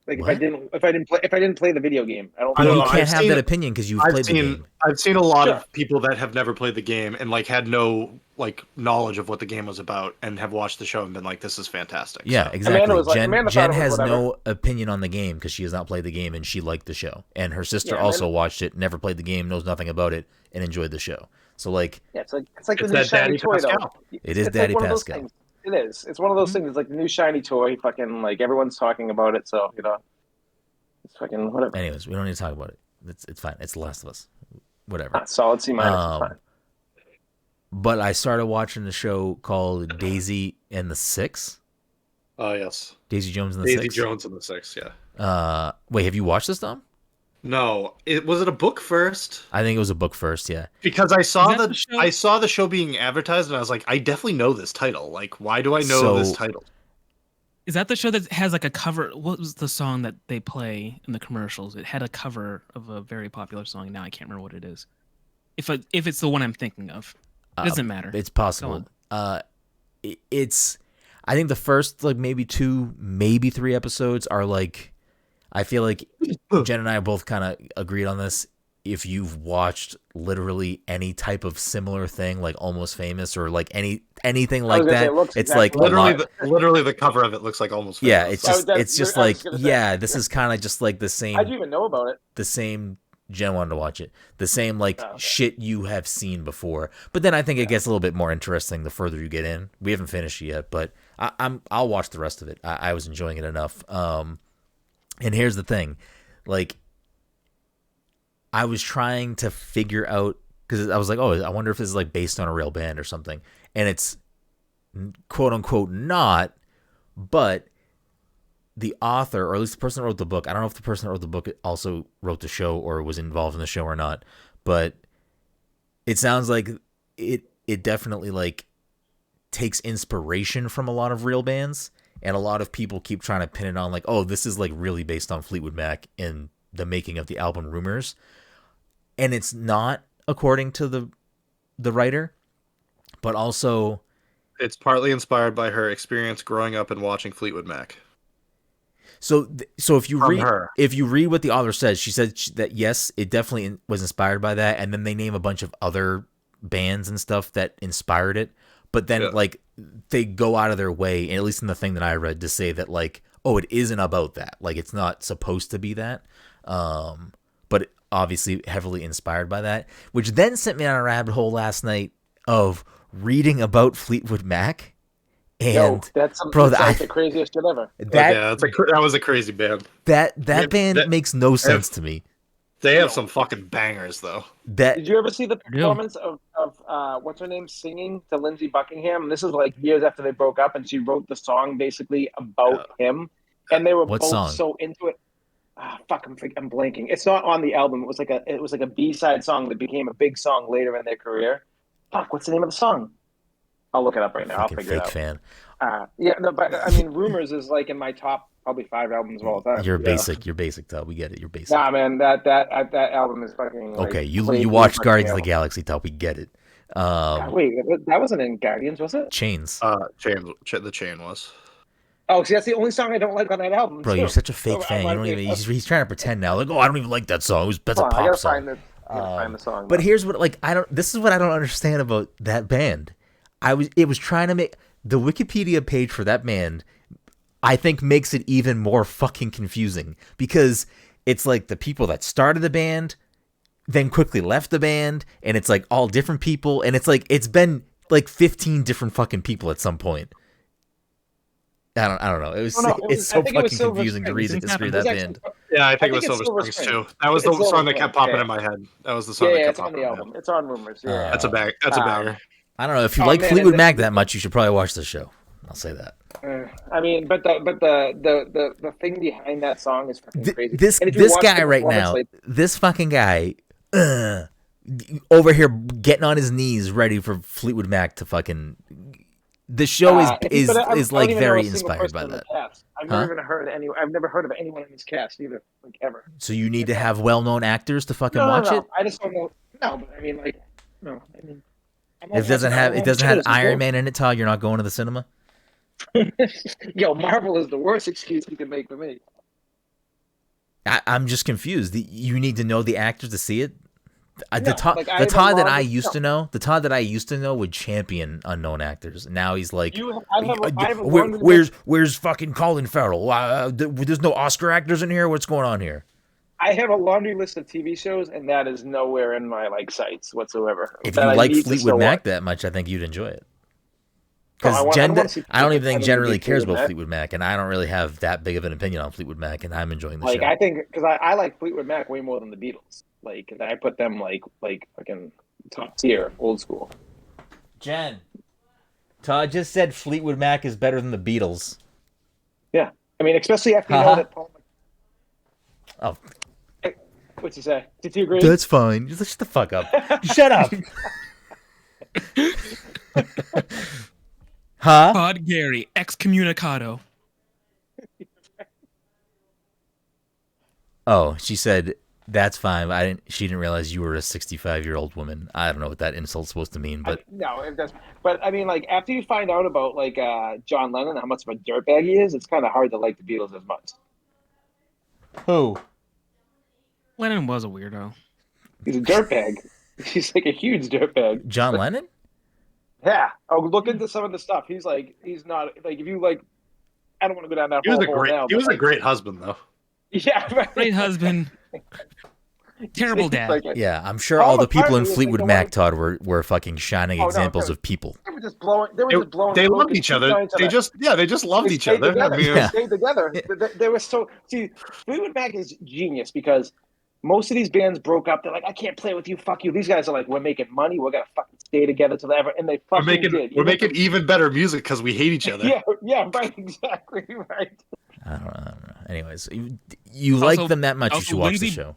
Like if I didn't play the video game, I don't. You can't have that opinion because you've played the game. I've seen a lot of people that have never played the game and like had no like knowledge of what the game was about and have watched the show and been like, "This is fantastic." Yeah, so. exactly. Jen has no opinion on the game because she has not played the game and she liked the show. And her sister also watched it, never played the game, knows nothing about it, and enjoyed the show. So like, it's like the new shiny toy though. It is Daddy Pascal. It is. It's one of those things. It's like the new shiny toy. Fucking like everyone's talking about it. So it's fucking whatever. Anyways, we don't need to talk about it. It's fine. It's The Last of Us. Whatever. Solid C-. It's fine. But I started watching the show called Daisy and the Six. Oh yes. Daisy Jones and the Six. Daisy Jones and the Six. Yeah. Wait, have you watched this, Dom? No. Was it a book first? I think it was a book first. Yeah. Because I saw the show being advertised and I was like, I definitely know this title. Like, why do I know this title? Is that the show that has like a cover? What was the song that they play in the commercials? It had a cover of a very popular song. Now I can't remember what it is. If it's the one I'm thinking of, it doesn't matter. It's possible. It's. I think the first like maybe 2, maybe 3 episodes are like. I feel like Jen and I both kind of agreed on this. If you've watched literally any type of similar thing, like Almost Famous or like anything like that, it's like literally the cover of it looks like Almost Famous. Yeah, it's just like this is kind of just like the same. How'd you even know about it? The same. Jen wanted to watch it. The same shit you have seen before. But then I think it gets a little bit more interesting the further you get in. We haven't finished it yet, but I'll watch the rest of it. I was enjoying it enough. And here's the thing, like. I was trying to figure out because I was like, oh, I wonder if this is like based on a real band or something, and it's quote unquote not, but the author, or at least the person that wrote the book, I don't know if the person that wrote the book also wrote the show or was involved in the show or not, but it sounds like it definitely like takes inspiration from a lot of real bands, and a lot of people keep trying to pin it on like, oh, this is like really based on Fleetwood Mac in the making of the album Rumors. And it's not, according to the writer, but also it's partly inspired by her experience growing up and watching Fleetwood Mac. So if you read what the author says, she said that yes, it definitely was inspired by that, and then they name a bunch of other bands and stuff that inspired it. But then like they go out of their way, and at least in the thing that I read, to say that like, oh, it isn't about that. Like it's not supposed to be that. But obviously heavily inspired by that, which then sent me on a rabbit hole last night of reading about Fleetwood Mac And that's bro, like the craziest shit ever. That was a crazy band. That band makes no sense to me. They have some fucking bangers though. Did you ever see the performance of what's her name singing to Lindsey Buckingham? This is like years after they broke up, and she wrote the song basically about him, and they were both so into it. Fuck, I'm blanking. It's not on the album. It was like a B-side song that became a big song later in their career. Fuck, what's the name of the song? I'll look it up right now. I'll figure it out. Fan. Yeah, no, but I mean, Rumors is like in my top probably 5 albums of all time. You're basic, Todd. We get it. You're basic. Nah, man, that album is fucking. Like, okay, you watched Guardians of the Galaxy, Todd. We get it. Wait, that wasn't in Guardians, was it? Chains. The Chain was. Oh, see, that's the only song I don't like on that album. Bro, you're such a fake fan. You don't even. He's trying to pretend now. Like, I don't even like that song. That's a pop song. I gotta find the song. But here's what, this is what I don't understand about that band. It was trying to make the Wikipedia page for that band. I think makes it even more fucking confusing because it's like the people that started the band, then quickly left the band, and it's like all different people, and it's like it's been like 15 different fucking people at some point. I don't know. It's so fucking confusing to read the history of that band. Yeah, I think it was Silver Springs too. That was the song that kept popping in my head. That was the song that kept popping in my head. Yeah, it's on the album. It's on Rumors. Yeah, that's a banger. I don't know if you like Fleetwood Mac that much, you should probably watch the show. I'll say that. I mean, but the thing behind that song is fucking crazy. This guy right now, this fucking guy, over here getting on his knees, ready for Fleetwood Mac to fucking. The show is like very inspired by that. I've never heard of anyone in this cast either, like ever. So you need to have well-known actors to fucking watch it. I just don't know. No, but I mean, like, no, I mean. If it doesn't have Iron Man in it, Todd, you're not going to the cinema? Yo, Marvel is the worst excuse you can make for me. I'm just confused. You need to know the actors to see it. The Todd that I used to know would champion unknown actors. Now he's like, where's fucking Colin Farrell? There's no Oscar actors in here. What's going on here? I have a laundry list of TV shows, and that is nowhere in my sites whatsoever. If you like Fleetwood Mac that much, I think you'd enjoy it. Because I don't even think Jen really cares about Fleetwood Mac, and I don't really have that big of an opinion on Fleetwood Mac, and I'm enjoying the show. I think because I like Fleetwood Mac way more than the Beatles. I put them like fucking top tier, old school. Jen, Todd just said Fleetwood Mac is better than the Beatles. Yeah, I mean, especially after you know that Paul. Oh. What'd you say? Did you agree? That's fine. Just shut the fuck up. Shut up. Huh? Todd Gary, excommunicado. Oh, she said that's fine. She didn't realize you were a 65-year-old woman. I don't know what that insult's supposed to mean, but but I mean, after you find out about John Lennon, how much of a dirtbag he is, it's kind of hard to like the Beatles as much. Who? Lennon was a weirdo. He's a dirtbag. He's like a huge dirtbag. John Lennon? Yeah. Oh, look into some of the stuff. He's not if you I don't want to go down that hole now. He was a great husband though. Yeah, right. Great husband. Terrible dad. Yeah, I'm sure all the people in Fleetwood Mac, Todd, were fucking shining examples of people. They were just blowing. They loved each other. They just loved each other. They stayed together. They were so. See, Fleetwood Mac is genius because most of these bands broke up. They're like, I can't play with you. Fuck you. These guys are like, we're making money. We're gonna fucking stay together till ever. And they fucking did. We're making even better music because we hate each other. Yeah, right. Exactly right. I don't know. Anyways, you like them that much, you should watch the show.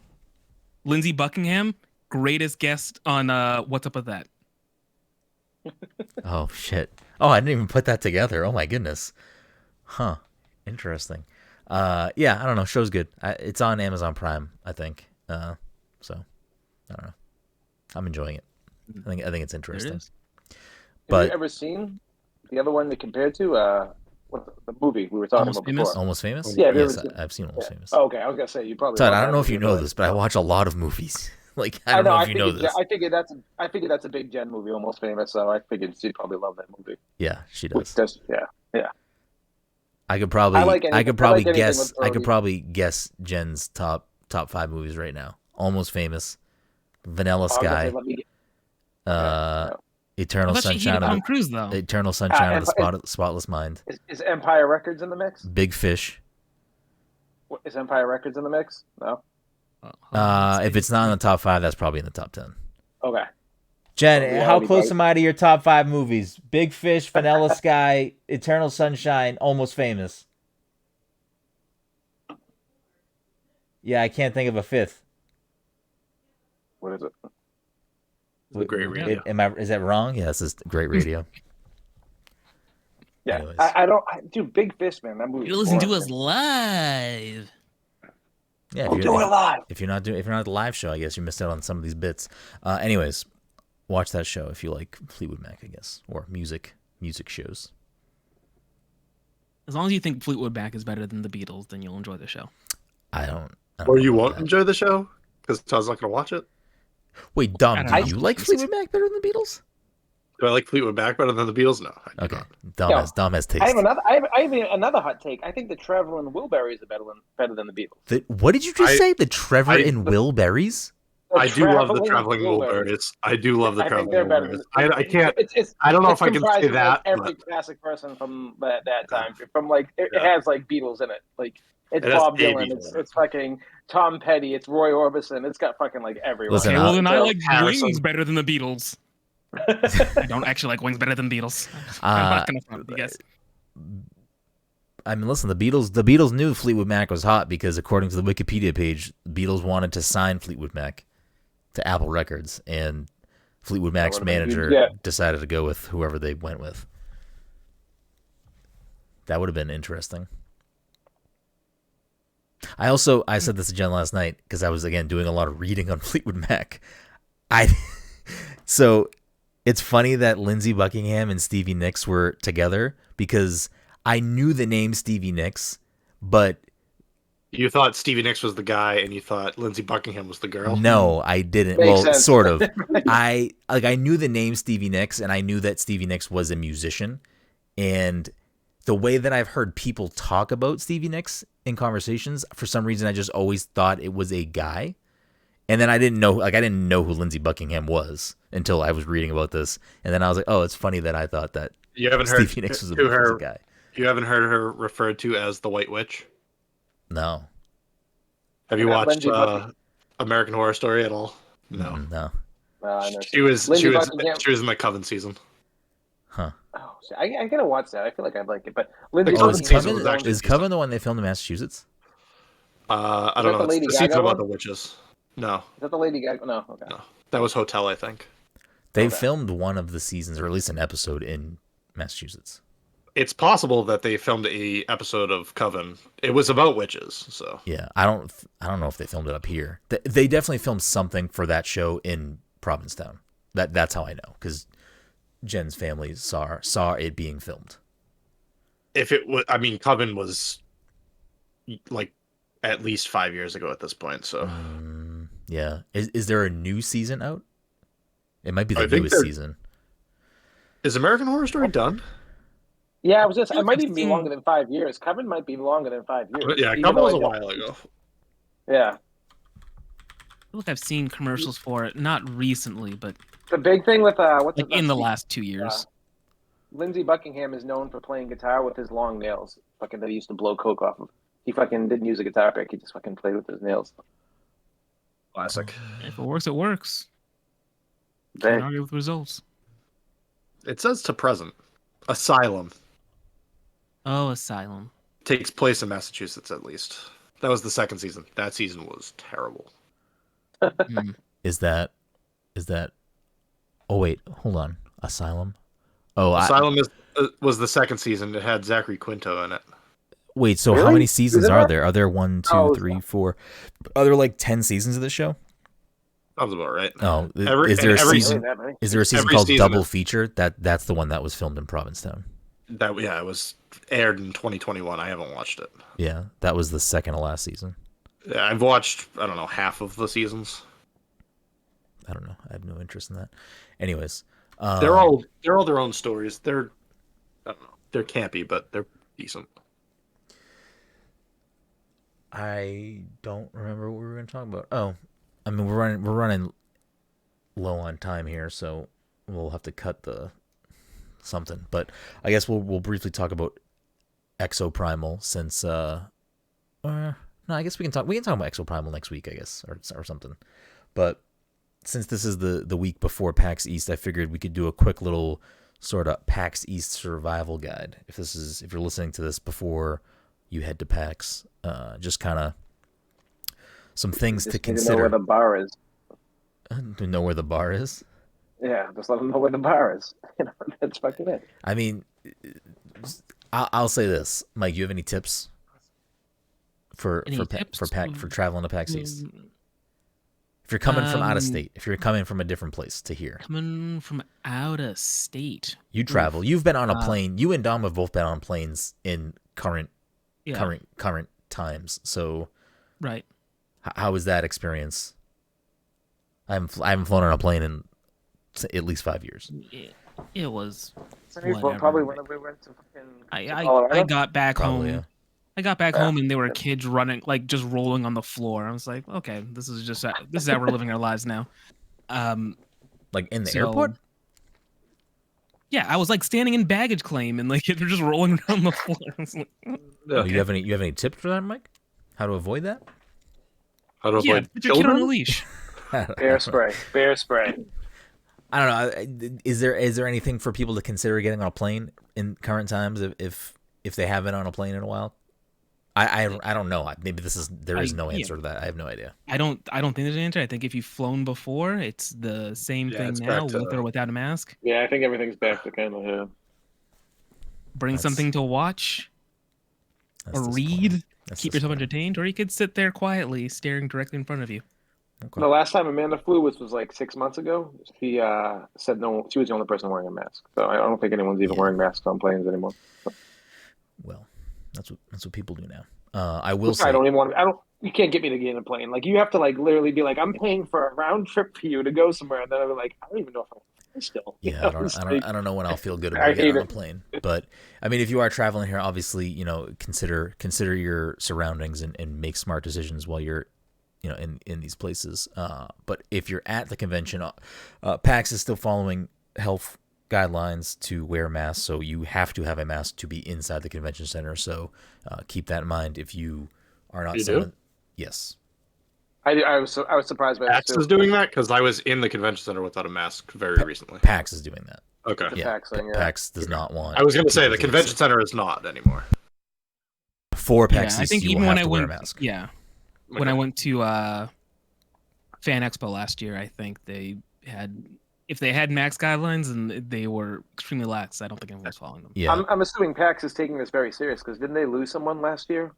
Lindsey Buckingham, greatest guest on What's Up With That? Oh, shit. Oh, I didn't even put that together. Oh, my goodness. Huh. Interesting. Yeah, I don't know. Show's good. It's on Amazon Prime, I think. So, I don't know. I'm enjoying it. I think it's interesting. Have you ever seen the other one they compared to? The movie we were talking about before? Almost Famous? Yeah, yes, I've seen Almost Famous. Oh, okay, I was gonna say you probably. Todd, I don't know if you know this, but I watch a lot of movies. I don't know if you know this. I figured that's a big Jen movie, Almost Famous. So I figured she'd probably love that movie. Yeah, she does. Yeah. I could probably guess Jen's top 5 movies right now. Almost Famous, Vanilla Sky. Eternal I thought she Sunshine hated Tom of Cruise though. Eternal Sunshine of the Spotless Mind. Is Empire Records in the mix? Big Fish. Is Empire Records in the mix? No. If it's not in the top 5, that's probably in the top 10. Okay. Jen, how close am I to your top 5 movies? Big Fish, Vanilla Sky, Eternal Sunshine, Almost Famous. Yeah, I can't think of a fifth. What is it? Great radio. Is that wrong? Yeah, this is great radio. Yeah, I don't do Big Fish, man. That movie. You listen to us live. Yeah, if you're not at the live show, I guess you missed out on some of these bits. Anyways, watch that show if you like Fleetwood Mac, I guess, or music shows. As long as you think Fleetwood Mac is better than the Beatles, then you'll enjoy the show. I don't or you won't enjoy the show because Todd's not going to watch it. Wait, Dom, do you like Fleetwood Mac better than the Beatles? Do I like Fleetwood Mac better than the Beatles? No. I do not. Dom has taste. I have another hot take. I think the Trevor and Wilburys are better than the Beatles. What did you just say? The Trevor and Wilburys? I do love the traveling Wilburys. I do love the traveling Wilburys. I can't. I don't know if I can say that. Every classic person from that time, from it has like Beatles in it. Like it's Bob Dylan. It's fucking Tom Petty. It's Roy Orbison. It's got fucking like everyone. Listen, well then I like Wings better than the Beatles. I don't actually like Wings better than Beatles. I'm not gonna front, you guys. I mean, listen, the Beatles knew Fleetwood Mac was hot because, according to the Wikipedia page, the Beatles wanted to sign Fleetwood Mac to Apple Records, and Fleetwood Mac's manager decided to go with whoever they went with. That would have been interesting. I said this to Jen last night because I was, again, doing a lot of reading on Fleetwood Mac. So it's funny that Lindsey Buckingham and Stevie Nicks were together because I knew the name Stevie Nicks, but you thought Stevie Nicks was the guy, and you thought Lindsey Buckingham was the girl. No, I didn't. Makes sense. Sort of. I knew the name Stevie Nicks, and I knew that Stevie Nicks was a musician. And the way that I've heard people talk about Stevie Nicks in conversations, for some reason, I just always thought it was a guy. And then I didn't know who Lindsey Buckingham was until I was reading about this. And then I was like, oh, it's funny that I thought that Stevie Nicks was a guy. You haven't heard her referred to as the White Witch? No. Have you watched American Horror Story at all? No. No. She was in the Coven season. Huh. Oh, I gotta watch that. I feel like I'd like it, but is Coven the one they filmed in Massachusetts? I don't know. It's the season about the witches. No. Is that the Lady Gaga? No. Okay. No. That was Hotel, I think. They filmed one of the seasons, or at least an episode, in Massachusetts. It's possible that they filmed a episode of Coven. It was about witches, so yeah. I don't know if they filmed it up here. They definitely filmed something for that show in Provincetown. That's how I know, because Jen's family saw it being filmed. If it was, I mean, Coven was like at least 5 years ago at this point. So yeah, is there a new season out? It might be the newest season. Is American Horror Story done? Yeah, it might even be longer than 5 years. Coven might be longer than 5 years. Yeah, Coven was a while ago. Yeah. I feel like I've seen commercials for it, not recently, but the big thing with in the last 2 years. Lindsey Buckingham is known for playing guitar with his long nails. Fucking that he used to blow coke off of. He fucking didn't use a guitar pick. He just fucking played with his nails. Classic. If it works, it works. Can't Can't argue with results. It says to present. Asylum. Oh, Asylum. Takes place in Massachusetts, at least. That was the second season. That season was terrible. Is that? Oh wait, hold on. Asylum. Oh, Asylum was the second season. It had Zachary Quinto in it. Wait, so how many seasons are there? Are there 1, 2, 3, 4? Are there like 10 seasons of the show? Sounds about right. Oh, is there a season? Is there a season called Double Feature? That's the one that was filmed in Provincetown. It was aired in 2021. I haven't watched it. Yeah, that was the second to last season. Yeah, I've watched half of the seasons. I don't know. I have no interest in that. Anyways, they're all their own stories. I don't know. They're campy, but they're decent. I don't remember what we were going to talk about. Oh, I mean we're running low on time here, so we'll have to cut the something. But I guess we'll briefly talk about Exoprimal since no, I guess we can talk about Exoprimal next week, I guess, or something. But since this is the week before PAX East, I figured we could do a quick little sort of PAX East survival guide. If you're listening to this before you head to PAX, just kind of some things to consider. Know where the bar is. To know where the bar is. Yeah, just let them know where the bar is. That's fucking it. I mean, I'll say this, Mike. You have any tips for traveling to PAX East? If you're coming from out of state, if you're coming from a different place to here. Coming from out of state. You travel. You've been on a plane. You and Dom have both been on planes in current times. So, right. How was that experience? I haven't flown on a plane in at least 5 years. It was probably when we went to fucking I got back home. Yeah. I got back home and there were kids running, like just rolling on the floor. I was like, okay, this is how we're living our lives now. Like in the airport? Yeah, I was like standing in baggage claim and like they're just rolling around the floor. Like, okay. You have any tips for that, Mike? How to avoid that? How to avoid put your kid on a leash. Bear spray. I don't know. Is there anything for people to consider getting on a plane in current times if they haven't been on a plane in a while? I don't know. Maybe there is no answer to that. I have no idea. I don't think there's an answer. I think if you've flown before, it's the same thing now, with or without a mask. Yeah, I think everything's back to kind of Bring something to watch or read. Keep yourself entertained, or you could sit there quietly, staring directly in front of you. Okay. The last time Amanda flew, which was like 6 months ago, she said no. She was the only person wearing a mask. So I don't think anyone's even wearing masks on planes anymore. Well, that's what people do now. I will say you can't get me to get in a plane. Like you have to like literally be like, I'm paying for a round trip for you to go somewhere, and then I'll be like, I don't even know if I'm still. Yeah, I don't know when I'll feel good about getting on a plane. But I mean, if you are traveling here, obviously, consider your surroundings and make smart decisions while you're in these places. But if you're at the convention, PAX is still following health guidelines to wear masks, so you have to have a mask to be inside the convention center. So keep that in mind if you are not. Yes. I was surprised by PAX is doing that because I was in the convention center without a mask very recently. PAX is doing that. Okay. PAX does not want. I was going to say the convention center is not anymore. For PAX, I think you even will when have I to wear went, a mask. yeah, when I went to Fan Expo last year, I think if they had mask guidelines and they were extremely lax, I don't think anyone was following them. Yeah, I'm assuming PAX is taking this very serious because didn't they lose someone last year,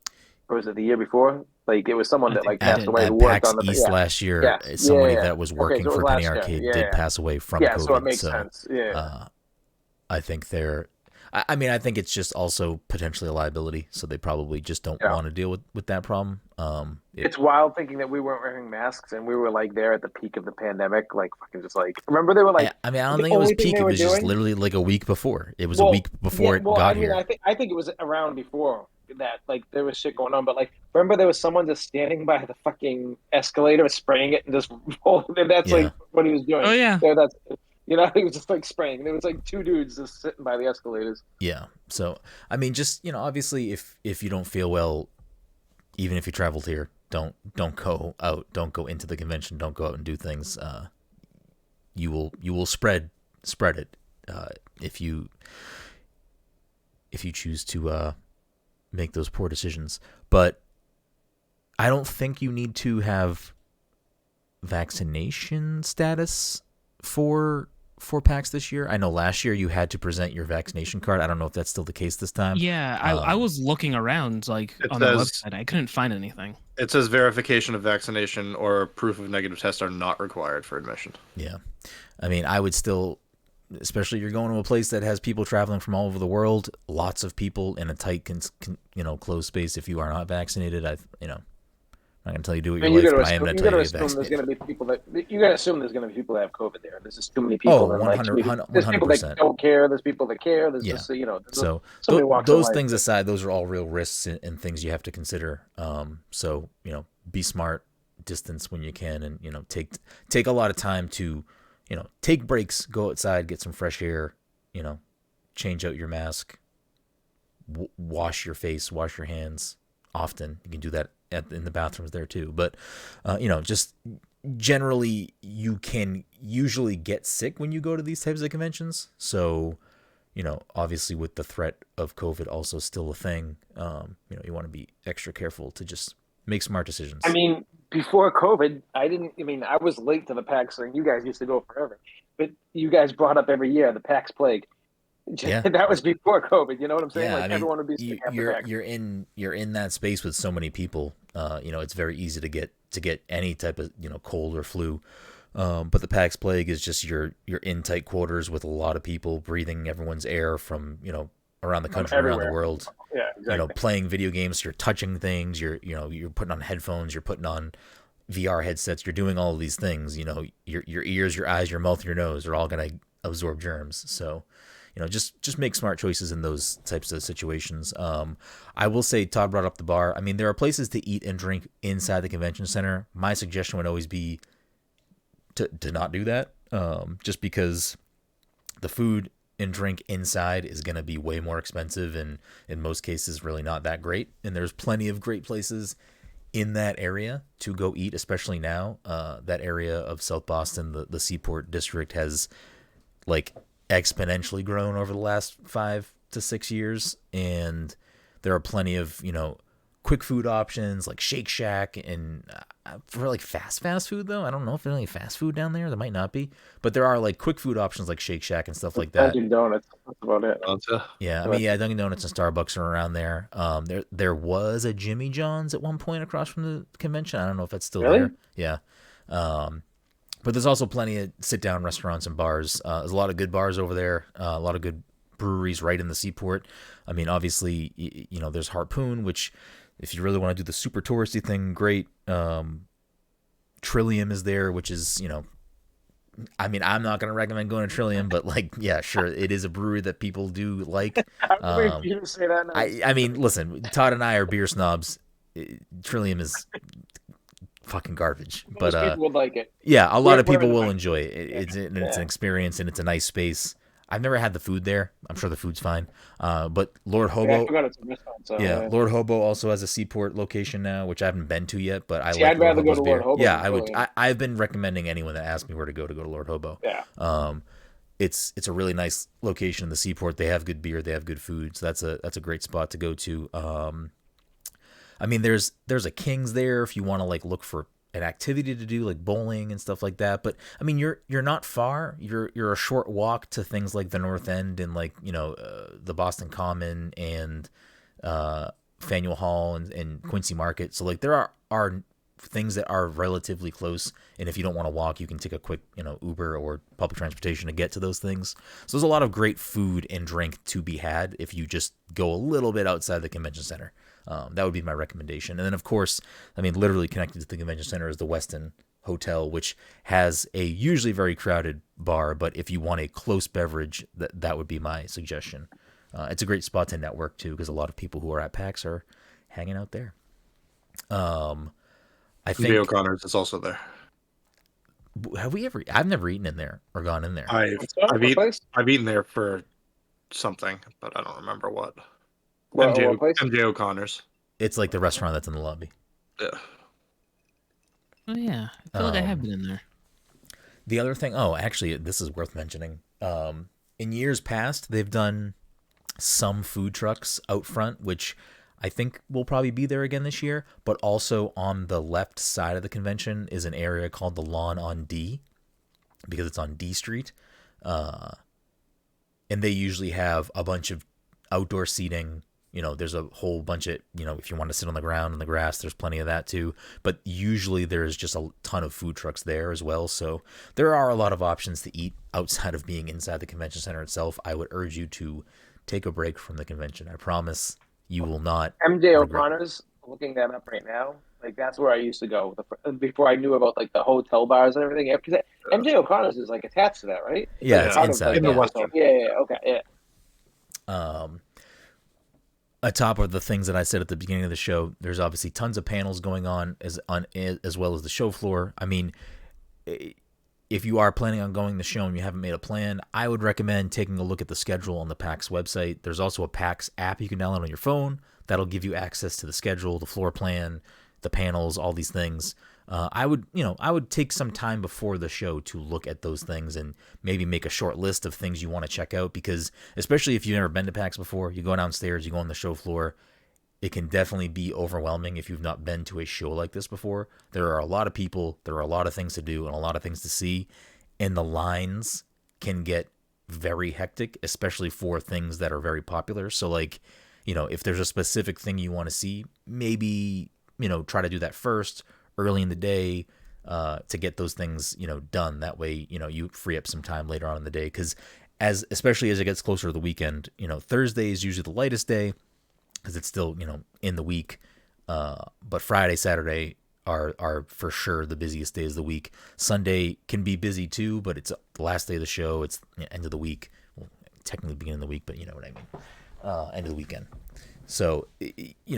or was it the year before? Like it was someone that like passed away who worked PAX on the East last year. Somebody that was working for Penny Arcade did pass away from COVID. So it makes sense. Yeah, I think I mean, I think it's just also potentially a liability, so they probably just don't want to deal with that problem. It's wild thinking that we weren't wearing masks and we were like there at the peak of the pandemic, like fucking just like. Remember they were like. I mean, I don't think it was peak. It was just literally like a week before. It was a week before it got here. I think it was around before that. Like there was shit going on, but like remember there was someone just standing by the fucking escalator, spraying it and just rolling. And that's like what he was doing. Oh yeah. That's. He was just like spraying. There was like two dudes just sitting by the escalators. Yeah. So, I mean, just, will if you don't feel well, even if you traveled here, don't go out. Don't go into the convention. Don't go out and do things. You will spread it if you choose to make those poor decisions. But I don't think you need to have vaccination status for PAX this year. I know last year you had to present your vaccination card. I don't know if that's still the case this time. Yeah, I was looking around on the website. I couldn't find anything. It says verification of vaccination or proof of negative test are not required for admission. Yeah. I mean, I would still, especially if you're going to a place that has people traveling from all over the world, lots of people in a tight, closed space. If you are not vaccinated, I'm not going to tell you do it your life, but I am going to tell you to get vaccinated. You got to assume there's going to be people that have COVID there. There's just too many people. 100%. There's people that don't care. There's people that care. There's just, so those things aside, those are all real risks and things you have to consider. Be smart, distance when you can, and take a lot of time to take breaks, go outside, get some fresh air, change out your mask, wash your face, wash your hands often. You can do that in the bathrooms there too. But, just generally you can usually get sick when you go to these types of conventions. So, obviously with the threat of COVID also still a thing, you want to be extra careful to just make smart decisions. I mean, before COVID, I was late to the PAX thing. You guys used to go forever. But you guys brought up every year the PAX plague. Yeah. That was before COVID. You know what I'm saying? Yeah, everyone would be sick after PAX. You're in that space with so many people. It's very easy to get any type of cold or flu. But the PAX plague is just you're in tight quarters with a lot of people breathing everyone's air from around the country, around the world. Yeah, exactly. Playing video games, you're touching things, you're putting on headphones, you're putting on VR headsets, you're doing all of these things. Your ears, your eyes, your mouth, your nose are all gonna absorb germs. So, just make smart choices in those types of situations. I will say, Todd brought up the bar. I mean, there are places to eat and drink inside the convention center. My suggestion would always be to not do that, just because the food and drink inside is going to be way more expensive and in most cases really not that great. And there's plenty of great places in that area to go eat, especially now. That area of South Boston, the Seaport district, has exponentially grown over the last 5 to 6 years, and there are plenty of quick food options like Shake Shack, and for fast food though, I don't know if there's any fast food down there. There might not be, but there are quick food options like Shake Shack and stuff like that. Dunkin' Donuts, that's about it. Yeah, Dunkin' Donuts and Starbucks are around there. There was a Jimmy John's at one point across from the convention. I don't know if that's still there. Yeah. But there's also plenty of sit-down restaurants and bars. There's a lot of good bars over there. A lot of good breweries right in the Seaport. I mean, obviously, there's Harpoon, which, if you really want to do the super touristy thing, great. Trillium is there, which is, I'm not going to recommend going to Trillium, but yeah, sure, it is a brewery that people do like. I'm waiting for you to say that now. I mean, listen, Todd and I are beer snobs. Trillium is fucking garbage, Most but people would like it. Yeah, a lot of people will enjoy it. It's an experience and it's a nice space. I've never had the food there. I'm sure the food's fine. But Lord Hobo, I forgot it's a restaurant. So, Lord Hobo also has a Seaport location now, which I haven't been to yet. But I'd rather go to Lord Hobo. Yeah, I would. I've been recommending anyone that asks me where to go to Lord Hobo. Yeah. It's a really nice location in the Seaport. They have good beer. They have good food. So that's a great spot to go to. I mean, there's a King's there if you want to look for an activity to do, like bowling and stuff like that. But I mean, you're not far. You're a short walk to things like the North End and the Boston Common and Faneuil Hall and Quincy Market. So there are things that are relatively close. And if you don't want to walk, you can take a quick Uber or public transportation to get to those things. So there's a lot of great food and drink to be had if you just go a little bit outside the convention center. That would be my recommendation. And then, of course, I mean, literally connected to the convention center is the Westin Hotel, which has a usually very crowded bar. But if you want a close beverage, that would be my suggestion. It's a great spot to network, too, because a lot of people who are at PAX are hanging out there. I think O'Connor's is also there. Have we ever? I've never eaten in there or gone in there. I've eaten there for something, but I don't remember what. MJ O'Connor's. It's like the restaurant that's in the lobby. Yeah. Oh yeah, I feel like I have been in there. The other thing, actually, this is worth mentioning. In years past, they've done some food trucks out front, which I think will probably be there again this year. But also on the left side of the convention is an area called the Lawn on D, because it's on D Street. And they usually have a bunch of outdoor seating. There's a whole bunch of, if you want to sit on the ground in the grass, there's plenty of that too. But usually there's just a ton of food trucks there as well. So there are a lot of options to eat outside of being inside the convention center itself. I would urge you to take a break from the convention. I promise you will not. MJ O'Connor's, looking that up right now. That's where I used to go before I knew about the hotel bars and everything. Because MJ O'Connor's is attached to that, right? Yeah, it's inside. In the Western. Yeah, okay, yeah. Atop of the things that I said at the beginning of the show, there's obviously tons of panels going on as well as the show floor. I mean, if you are planning on going to the show and you haven't made a plan, I would recommend taking a look at the schedule on the PAX website. There's also a PAX app you can download on your phone that'll give you access to the schedule, the floor plan, the panels, all these things. I would take some time before the show to look at those things and maybe make a short list of things you want to check out, because especially if you've never been to PAX before, you go downstairs, you go on the show floor, it can definitely be overwhelming if you've not been to a show like this before. There are a lot of people, there are a lot of things to do and a lot of things to see, and the lines can get very hectic, especially for things that are very popular. So like, if there's a specific thing you want to see, maybe, try to do that first early in the day to get those things, done. That way, you free up some time later on in the day. Because especially as it gets closer to the weekend, Thursday is usually the lightest day because it's still, in the week. But Friday, Saturday are for sure the busiest days of the week. Sunday can be busy too, but it's the last day of the show. It's end of the week. Well, technically beginning of the week, but you know what I mean. End of the weekend. So,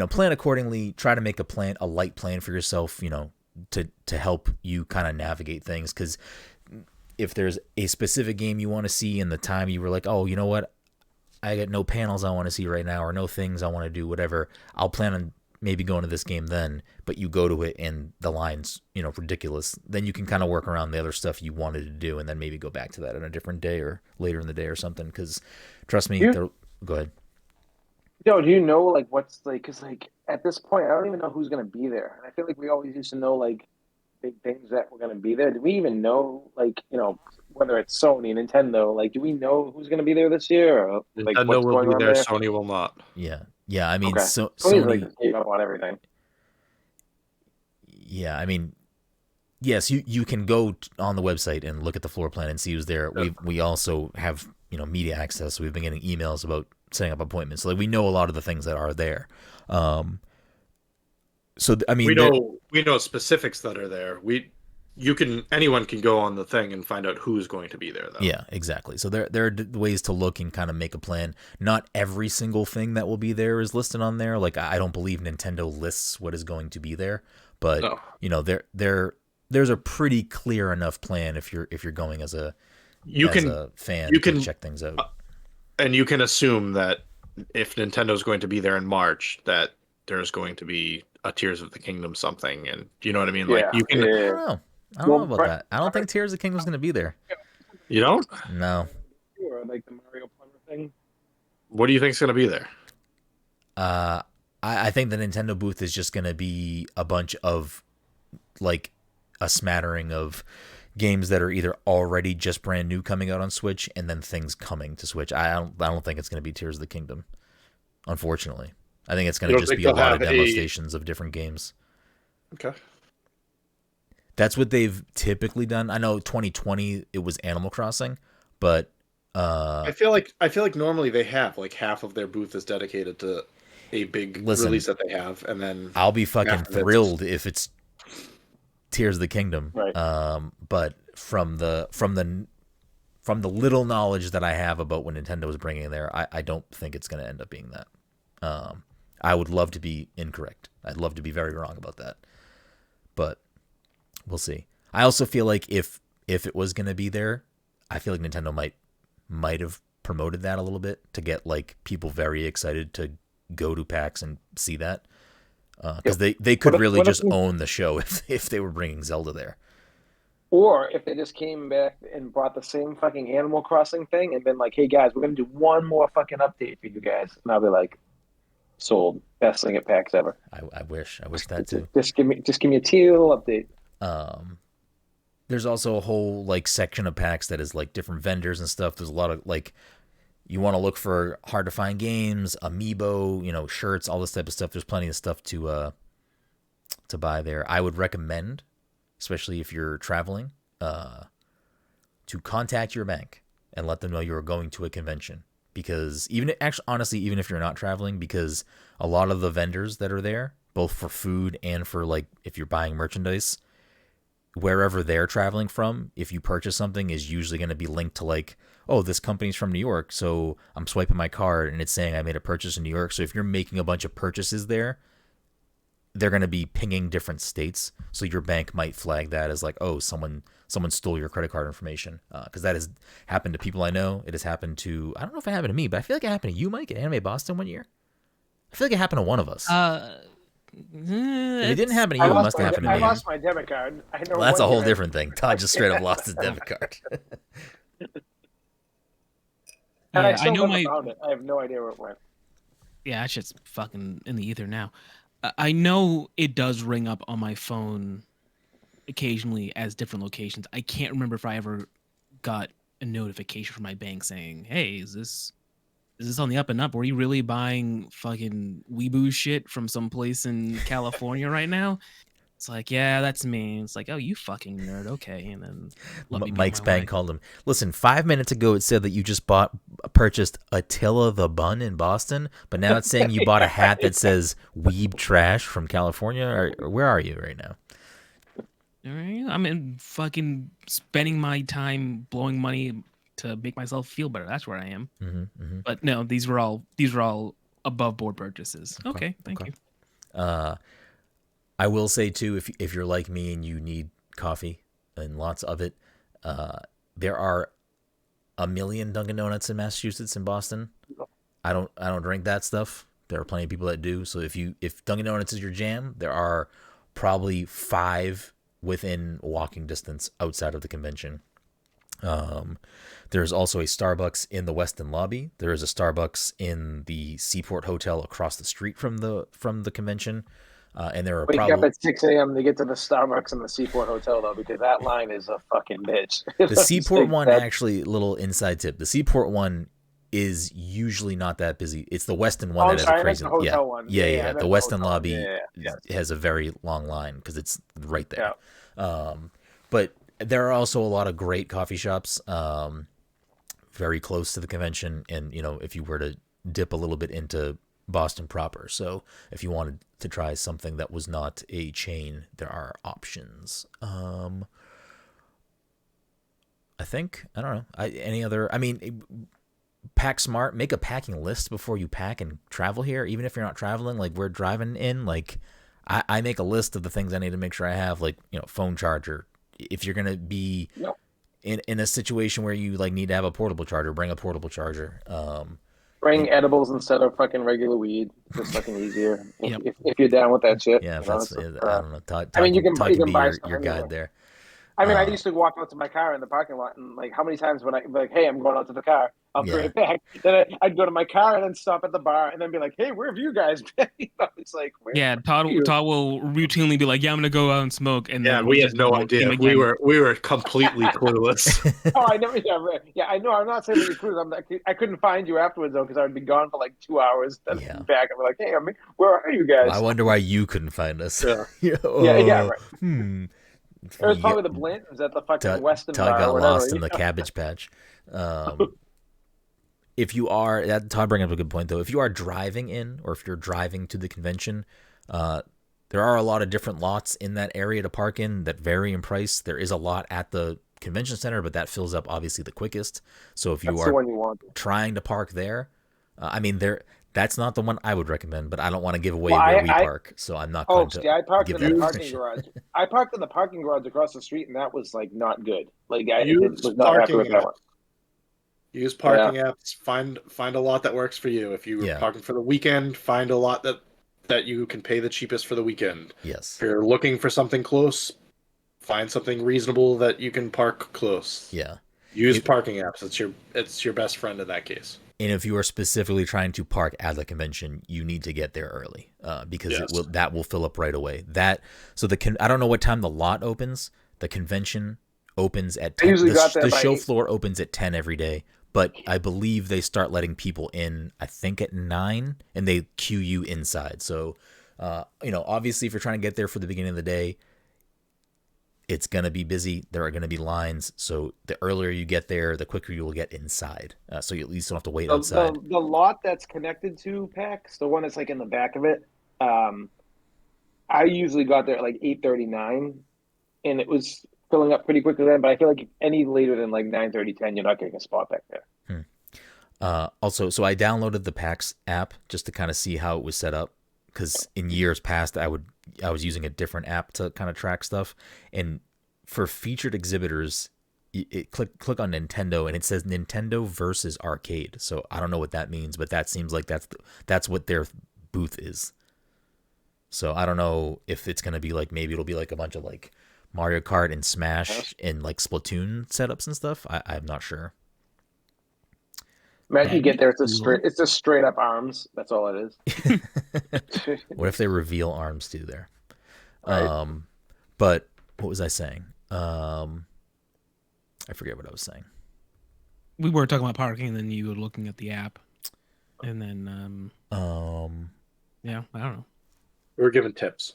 plan accordingly. Try to make a light plan for yourself, to help you kind of navigate things. Because if there's a specific game you want to see and the time you were like, oh, you know what, I got no panels I want to see right now or no things I want to do, whatever, I'll plan on maybe going to this game then, but you go to it and the line's, ridiculous. Then you can kind of work around the other stuff you wanted to do and then maybe go back to that on a different day or later in the day or something. Because trust me, go ahead. Yo, do you know what's because at this point I don't even know who's gonna be there. And I feel like we always used to know big things that were gonna be there. Do we even know whether it's Sony, Nintendo, do we know who's gonna be there this year? Or, Nintendo what's will going be on there. there? Sony will not. Yeah. I mean, okay. so Sony's Sony gave up on everything. Yeah, I mean, yes, you can go on the website and look at the floor plan and see who's there. We also have media access. So we've been getting emails about setting up appointments. So we know a lot of the things that are there. So I mean, we know specifics that are there. Anyone can go on the thing and find out who's going to be there, though. Yeah, exactly. So there are ways to look and kind of make a plan. Not every single thing that will be there is listed on there. I don't believe Nintendo lists what is going to be there, but there's a pretty clear enough plan if you're going as a fan to check things out. And you can assume that if Nintendo's going to be there in March, that there's going to be a Tears of the Kingdom something, and you know what I mean? Yeah, you can. I don't know about that. I don't think Tears of the Kingdom's going to be there. You don't? No. Or the Mario Plumber thing. What do you think's going to be there? I think the Nintendo booth is just going to be a bunch of a smattering of games that are either already just brand new coming out on Switch and then things coming to Switch. I don't think it's going to be Tears of the Kingdom, unfortunately. I think it's going to just be a lot of demo stations of different games. Okay. That's what they've typically done. I know 2020 it was Animal Crossing, but I feel like normally they have half of their booth is dedicated to a big release that they have, and then I'll be fucking thrilled if it's Tears of the Kingdom. Right. But from the little knowledge that I have about what Nintendo is bringing there, I don't think it's going to end up being that. I would love to be incorrect. I'd love to be very wrong about that, but we'll see. I also feel like if it was going to be there, I feel like Nintendo might have promoted that a little bit to get people very excited to go to PAX and see that. Because they could really just own the show if they were bringing Zelda there. Or if they just came back and brought the same fucking Animal Crossing thing and been like, hey guys, we're going to do one more fucking update for you guys. And I'll be like, sold. Best thing at PAX ever. I wish that too. Just give me a teeny little update. There's also a whole section of PAX that is different vendors and stuff. There's a lot of you want to look for hard to find games, amiibo, shirts, all this type of stuff. There's plenty of stuff to buy there. I would recommend, especially if you're traveling, to contact your bank and let them know you're going to a convention. Because honestly, even if you're not traveling, because a lot of the vendors that are there, both for food and for if you're buying merchandise, wherever they're traveling from, if you purchase something, is usually going to be linked to oh, this company's from New York, so I'm swiping my card and it's saying I made a purchase in New York. So if you're making a bunch of purchases there, they're going to be pinging different states, so your bank might flag that as like, oh, someone stole your credit card information, because that has happened to people I know. It has happened to, I don't know if it happened to me, but I feel like it happened to you, Mike, at Anime Boston one year. I feel like it happened to one of us. If it didn't happen to you, it must have happened to me. I lost my debit card. I know. Well, that's a whole different thing. Todd just straight up lost his debit card. And I still never found it. I have no idea where it went. Yeah, that shit's fucking in the ether now. I know it does ring up on my phone occasionally as different locations. I can't remember if I ever got a notification from my bank saying, "Hey, is this on the up and up? Were you really buying fucking weeboo shit from some place in California right now?" It's like, yeah, that's me. It's like, oh, you fucking nerd. Okay, and then Mike's bank called him. Listen, 5 minutes ago it said that you just purchased Attila the Bun in Boston, but now it's saying you bought a hat that says "Weeb Trash" from California. Or where are you right now? I'm in fucking spending my time blowing money to make myself feel better. That's where I am. But no, these were all above board purchases. Okay, thank you. I will say too, if you're like me and you need coffee and lots of it, there are a million Dunkin' Donuts in Massachusetts and Boston. I don't drink that stuff. There are plenty of people that do. So if Dunkin' Donuts is your jam, there are probably 5 within walking distance outside of the convention. There's also a Starbucks in the Westin lobby. There is a Starbucks in the Seaport Hotel across the street from the convention. And there are Wake up at 6 a.m. to get to the Starbucks in the Seaport Hotel, though, because that line is a fucking bitch. The Seaport one, actually, little inside tip. The Seaport one is usually not that busy. It's the Westin one that has a crazy. Yeah. The Westin lobby has a very long line because it's right there. Yeah. But there are also a lot of great coffee shops very close to the convention, and if you were to dip a little bit into Boston proper. So if you wanted to try something that was not a chain, there are options. I think, I don't know. Pack smart, make a packing list before you pack and travel here. Even if you're not traveling, like we're driving in, like I make a list of the things I need to make sure I have, like, phone charger. If you're going to be in a situation where you like need to have a portable charger, bring a portable charger. Bring edibles instead of fucking regular weed. Just fucking easier. If you're down with that shit. Yeah, I don't know. Todd, you can buy your guide there. I used to walk out to my car in the parking lot, and like, how many times would I be like, "Hey, I'm going out to the car. I'll bring it back." Then I'd go to my car and then stop at the bar, and then be like, "Hey, where have you guys been?" It's like, Todd will routinely be like, "Yeah, I'm gonna go out and smoke," and then we had no idea. We were completely clueless. I never. I know. I'm not saying that you're clueless. I couldn't find you afterwards though, because I would be gone for like 2 hours. Then back, and be like, "Hey, where are you guys?" I wonder why you couldn't find us. Yeah. Right. It was probably the Blintons at the fucking Westin bar. Todd got lost in the Cabbage Patch. If you are, Todd bringing up a good point though. If you are driving in, or if you're driving to the convention, there are a lot of different lots in that area to park in that vary in price. There is a lot at the convention center, but that fills up obviously the quickest. So if you are trying to park there, that's not the one I would recommend, but I don't want to give away where we park, so I'm not going to. I parked in the parking garage. I parked in the parking garage across the street, and that was like not good. Like I was not happy with that one. Use parking apps. Find a lot that works for you. If you're parking for the weekend, find a lot that you can pay the cheapest for the weekend. Yes. If you're looking for something close, find something reasonable that you can park close. Yeah. Use parking apps. It's your best friend in that case. And if you are specifically trying to park at the convention, you need to get there early because that will fill up right away. I don't know what time the lot opens. The convention opens at 10. The show floor opens at 10 every day, but I believe they start letting people in, I think at 9, and they queue you inside. So, obviously if you're trying to get there for the beginning of the day, it's going to be busy. There are going to be lines. So the earlier you get there, the quicker you will get inside. So you at least don't have to wait outside. The lot that's connected to PAX, the one that's like in the back of it, I usually got there at like 8:39, and it was filling up pretty quickly then. But I feel like any later than like 9:30, 10, you're not getting a spot back there. Also, so I downloaded the PAX app just to kind of see how it was set up. Because in years past, I would I was using a different app to kind of track stuff, and for featured exhibitors, click on Nintendo, and it says Nintendo versus arcade. So I don't know what that means, but that seems like that's what their booth is. So I don't know if it's gonna be like, maybe it'll be like a bunch of like Mario Kart and Smash and like Splatoon setups and stuff. I'm not sure. Imagine you That'd get be there, cool. it's just straight up arms. That's all it is. What if they reveal arms too there? Right. But what was I saying? I forget what I was saying. We were talking about parking, and then you were looking at the app, and then yeah, I don't know. We were given tips.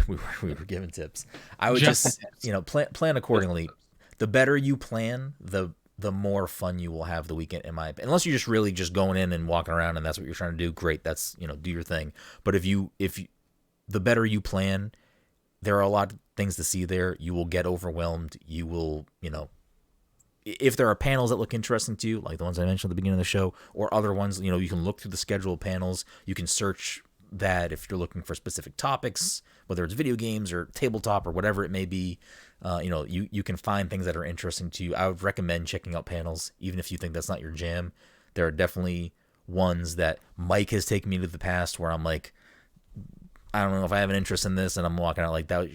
we were given tips. I would Just just plan accordingly. The better you plan, the more fun you will have the weekend, in my opinion. Unless you're just really just going in and walking around and that's what you're trying to do, great. That's, do your thing. But if the better you plan, there are a lot of things to see there. You will get overwhelmed. You will, if there are panels that look interesting to you, like the ones I mentioned at the beginning of the show, or other ones, you can look through the schedule of panels. You can search that if you're looking for specific topics, whether it's video games or tabletop or whatever it may be. You can find things that are interesting to you. I would recommend checking out panels, even if you think that's not your jam. There are definitely ones that Mike has taken me to the past where I'm like, I don't know if I have an interest in this, and I'm walking out like, that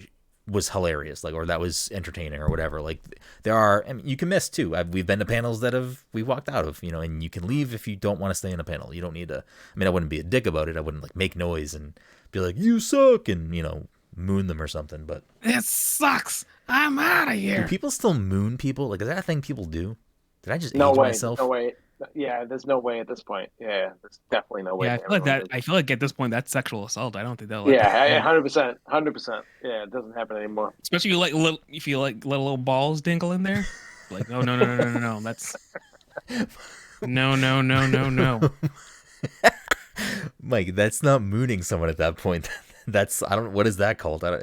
was hilarious, like, or that was entertaining or whatever. Like, there are, you can miss too. We've been to panels that we've walked out of, and you can leave if you don't want to stay in a panel. You don't need to. I wouldn't be a dick about it. I wouldn't like make noise and be like, you suck, and moon them or something. But it sucks. I'm out of here. do people still moon people? Like, is that a thing people do? Did I just No age way. myself? No way. Yeah, there's no way at this point. Yeah, there's definitely no way. Yeah, I feel like at this point that's sexual assault. I don't think they'll. Yeah, 100%, 100%. Yeah, it doesn't happen anymore. Especially if you let little balls dingle in there. Like, no. That's no. Mike, that's not mooning someone at that point. What is that called? I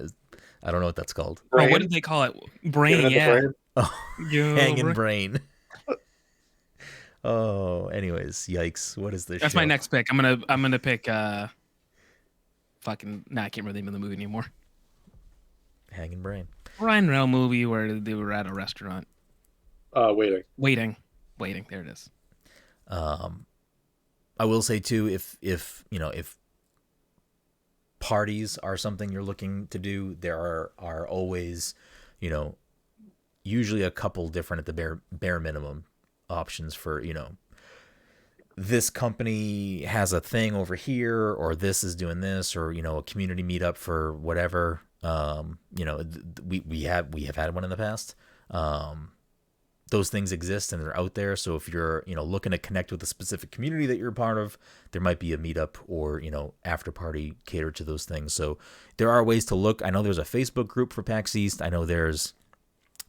don't know what that's called. Oh, what did they call it? Brain, yeah. Brain? Oh, hanging brain. Oh, anyways, yikes! What is this? That's show? my next pick. I'm gonna pick. Fucking. Nah, I can't remember the name of the movie anymore. Hanging brain. Ryan Reynolds movie where they were at a restaurant. Waiting. There it is. I will say too, if parties are something you're looking to do, there are always, usually a couple different at the bare minimum options for, this company has a thing over here, or this is doing this, or a community meetup for whatever. We have had one in the past. Those things exist and they're out there. So if you're, looking to connect with a specific community that you're a part of, there might be a meetup or, after party catered to those things. So there are ways to look. I know there's a Facebook group for PAX East. I know there's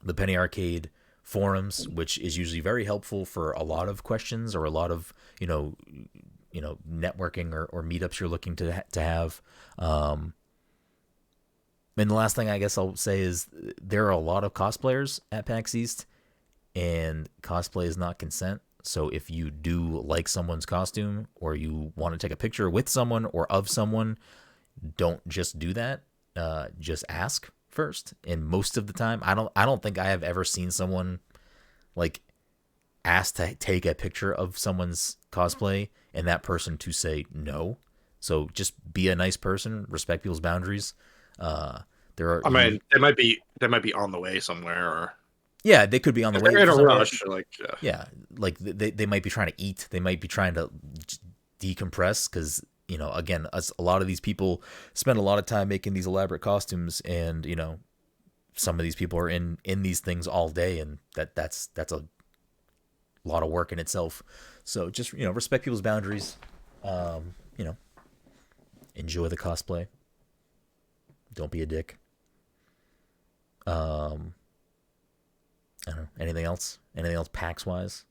the Penny Arcade forums, which is usually very helpful for a lot of questions or a lot of, networking or meetups you're looking to have. And the last thing I guess I'll say is there are a lot of cosplayers at PAX East. And cosplay is not consent. So if you do like someone's costume or you want to take a picture with someone or of someone, don't just do that. Just ask first. And most of the time, I don't think I have ever seen someone like ask to take a picture of someone's cosplay and that person to say no. So just be a nice person, respect people's boundaries. They might be on the way somewhere or. Yeah, they could be on the way. They're in a rush. Like they might be trying to eat. They might be trying to decompress because, again, a lot of these people spend a lot of time making these elaborate costumes, and some of these people are in these things all day, and that's a lot of work in itself. So just respect people's boundaries. Enjoy the cosplay. Don't be a dick. I don't know. Anything else? Anything else PAX wise?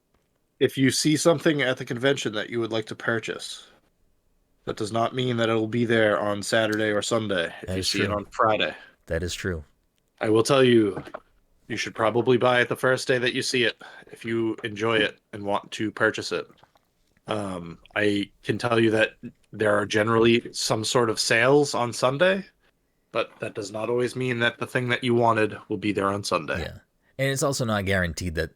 If you see something at the convention that you would like to purchase, that does not mean that it'll be there on Saturday or Sunday. If you see it on Friday. That is true. I will tell you, you should probably buy it the first day that you see it if you enjoy it and want to purchase it. I can tell you that there are generally some sort of sales on Sunday. but that does not always mean that the thing that you wanted will be there on Sunday. Yeah, and it's also not guaranteed that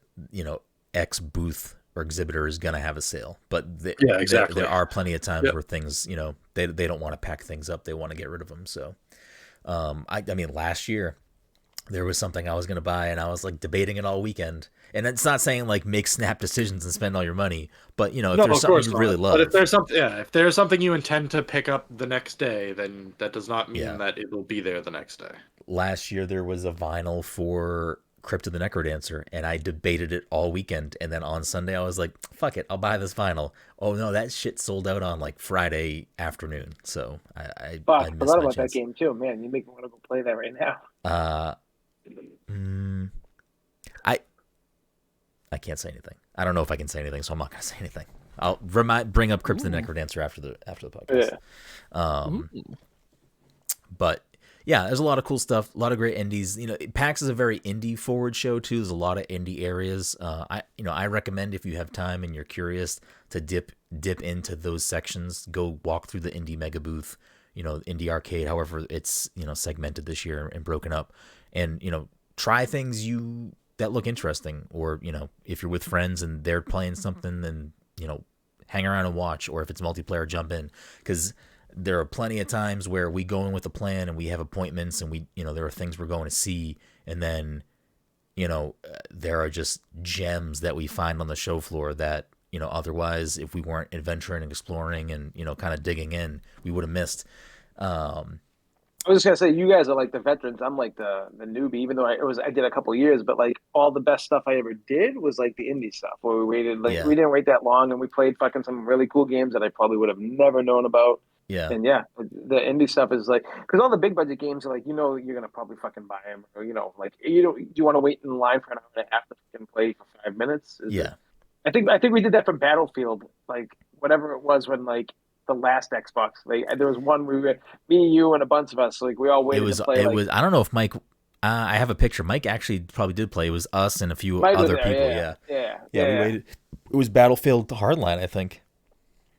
X booth or exhibitor is gonna have a sale, but exactly. there are plenty of times where things they don't want to pack things up, they want to get rid of them. So I mean last year there was something I was gonna buy and I was like debating it all weekend. And it's not saying like make snap decisions and spend all your money, but if there's something you really love. But if there's something you intend to pick up the next day, then that does not mean that it will be there the next day. Last year there was a vinyl for Crypt of the Necrodancer, and I debated it all weekend. And then on Sunday I was like, fuck it, I'll buy this vinyl. Oh no, that shit sold out on like Friday afternoon. So I forgot about that game too. Man, you make me want to go play that right now. I can't say anything. I don't know if I can say anything, so I'm not gonna say anything. I'll bring up Crypt of the Necrodancer after the podcast. Yeah. But yeah, there's a lot of cool stuff, a lot of great indies. PAX is a very indie forward show too. There's a lot of indie areas. I recommend if you have time and you're curious to dip into those sections, go walk through the indie mega booth, indie arcade, however it's segmented this year and broken up, and try things that look interesting, or if you're with friends and they're playing something, then hang around and watch, or if it's multiplayer, jump in, because there are plenty of times where we go in with a plan and we have appointments and we there are things we're going to see, and then there are just gems that we find on the show floor that otherwise, if we weren't adventuring and exploring and kind of digging in, we would have missed. I was just gonna say, you guys are like the veterans. I'm like the newbie, even though I did a couple years, but like all the best stuff I ever did was like the indie stuff where we waited, we didn't wait that long and we played fucking some really cool games that I probably would have never known about. Yeah. And the indie stuff is like, because all the big budget games are like, you're gonna probably fucking buy them, or like do you want to wait in line for an hour and a half to fucking play for 5 minutes? I think we did that for Battlefield, like whatever it was when like the last Xbox. Like there was one me, you, and a bunch of us. Like we all waited to play. It was. I don't know if Mike. I have a picture. Mike actually probably did play. It was us and a few Mike other there, people. Yeah. We waited. It was Battlefield Hardline, I think.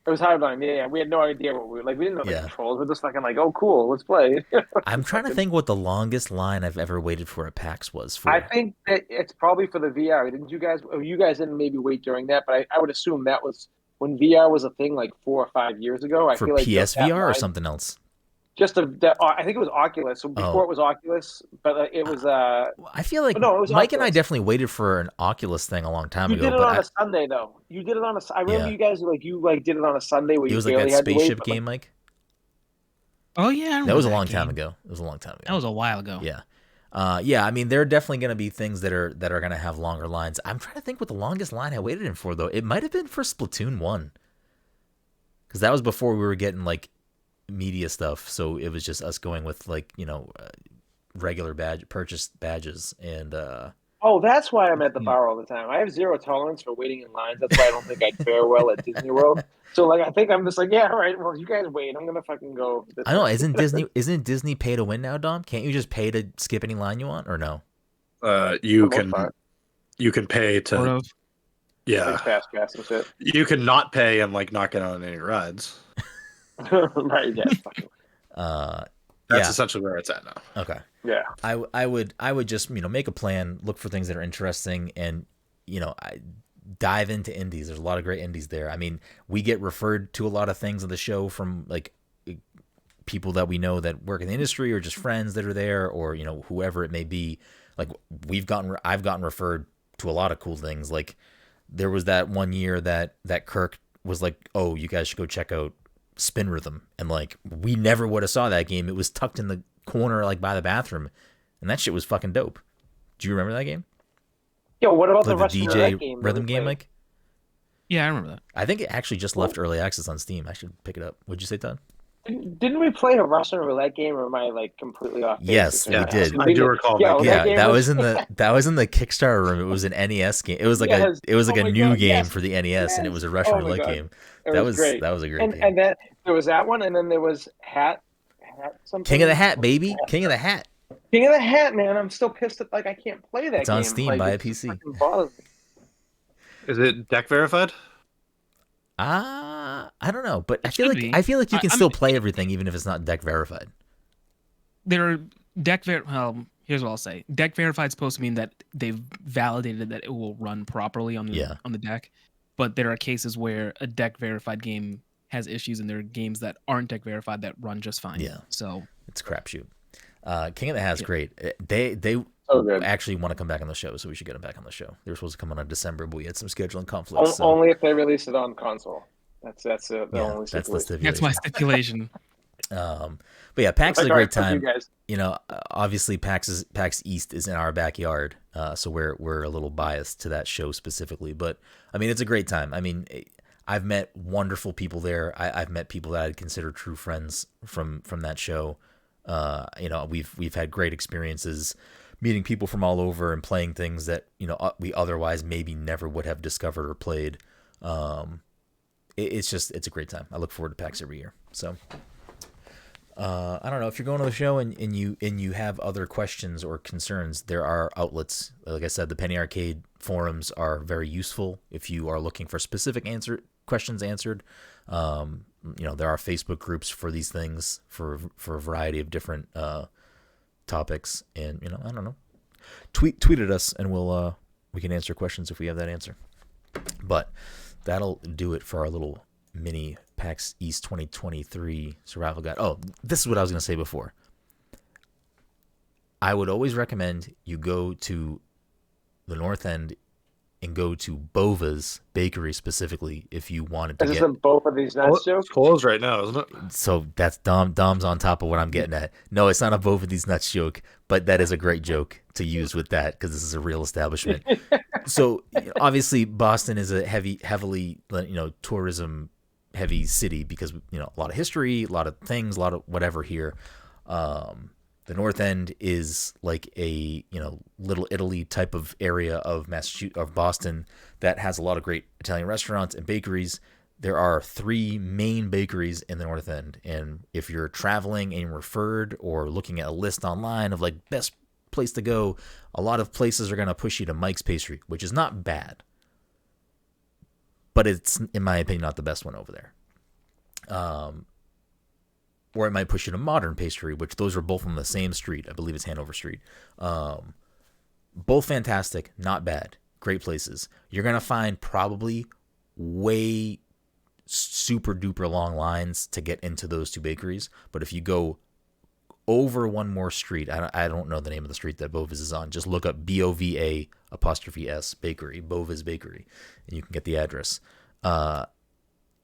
It was Hardline. Yeah. We had no idea what we were like. We didn't know the controls. We're just fucking like, oh, cool, let's play. I'm trying to think what the longest line I've ever waited for at PAX was for. I think that it's probably for the VR. Didn't you guys? You guys didn't maybe wait during that, but I would assume that was when VR was a thing like 4 or 5 years ago. I feel like PSVR or something else. Just I think it was Oculus. So before it was Oculus, but it was. I feel like no, it was Mike Oculus. and I definitely waited for an Oculus thing a long time ago. You did it on a Sunday though. You did it on a. I remember you guys did it on a Sunday where it you was like that spaceship game, Mike. Oh yeah, that was a long time ago. It was a long time ago. That was a while ago. Yeah. I mean, there are definitely going to be things that are going to have longer lines. I'm trying to think what the longest line I waited in for though. It might have been for Splatoon 1. Because that was before we were getting like media stuff, so it was just us going with like regular purchased badges and. Oh, that's why I'm at the bar all the time. I have zero tolerance for waiting in lines. That's why I don't think I'd fare well at Disney World. So like, I think I'm just like, yeah, all right. Well, you guys wait. I'm gonna fucking go. I know. Isn't Disney pay to win now, Dom? Can't you just pay to skip any line you want, or no? You can pay to. Sort of. Yeah. Like fast pass and shit. You can not pay and like not get on any rides. Right. Yeah. That's essentially where it's at now. Okay. Yeah. I would just make a plan, look for things that are interesting, and I dive into indies. There's a lot of great indies there. I mean, we get referred to a lot of things on the show from like people that we know that work in the industry, or just friends that are there, or whoever it may be. Like I've gotten referred to a lot of cool things. Like there was that one year that Kirk was like, "Oh, you guys should go check out Spin Rhythm," and like we never would have saw that game. It was tucked in the corner like by the bathroom, and that shit was fucking dope. Do you remember that game? Yo, what about like the DJ rhythm game, Mike? Yeah, I remember that. I think it actually just left early access on Steam. I should pick it up. What'd you say, Todd? Didn't we play a Russian roulette game, or am I like completely off? Yes, we did. I do recall that. Yeah, that was in the Kickstarter room. It was an NES game. It was like a new game for the NES, and it was a Russian roulette game. That was great. That was a great game. And then there was that one, and then there was Hat something. King of the Hat, baby. King of the Hat. King of the Hat, man. I'm still pissed that like I can't play that game. It's on Steam. Like, buy a PC. Is it deck verified? I don't know, but I feel like you can still play everything even if it's not deck verified. there are here's what I'll say. Deck verified is supposed to mean that they've validated that it will run properly on the deck. But there are cases where a deck verified game has issues, and there are games that aren't deck verified that run just fine. Yeah. So it's a crapshoot. King of the Hat's great. They actually want to come back on the show, so we should get them back on the show. They were supposed to come on in December, but we had some scheduling conflicts. So. Only if they release it on console. That's the only that's the stipulation. That's my stipulation. But yeah, PAX is a great time. You know, obviously PAX East is in our backyard, so we're a little biased to that show specifically. But I mean, it's a great time. I mean, I've met wonderful people there. I've met people that I'd consider true friends from that show. You know, we've had great experiences meeting people from all over and playing things that, you know, we otherwise maybe never would have discovered or played. It's a great time. I look forward to PAX every year. So I don't know if you're going to the show and you have other questions or concerns. There are outlets. Like I said, the Penny Arcade forums are very useful if you are looking for specific questions answered. You know, there are Facebook groups for these things for a variety of different topics, and you know, I don't know, tweet at us and we can answer questions if we have that answer. But that'll do it for our little mini PAX East 2023 survival guide. Oh, this is what I was going to say before. I would always recommend you go to the North End and go to Bova's Bakery specifically if you wanted to Isn't both of these nuts joke? It's closed right now, isn't it? So that's Dom's on top of what I'm getting at. No, it's not a both of these nuts joke, but that is a great joke to use with that because this is a real establishment. So obviously Boston is a heavily, you know, tourism heavy city because, you know, a lot of history, a lot of things, a lot of whatever here. The North End is like a, you know, Little Italy type of area of Boston that has a lot of great Italian restaurants and bakeries. There are 3 main bakeries in the North End, and if you're traveling and referred or looking at a list online of like best place to go, a lot of places are going to push you to Mike's Pastry, which is not bad, but it's, in my opinion, not the best one over there. Or it might push you to Modern Pastry, which those are both on the same street. I believe it's Hanover Street. Both fantastic, not bad, great places. You're going to find probably way super duper long lines to get into those 2 bakeries. But if you go over one more street, I don't know the name of the street that Bova's is on. Just look up BOVA''S Bakery, Bova's Bakery, and you can get the address.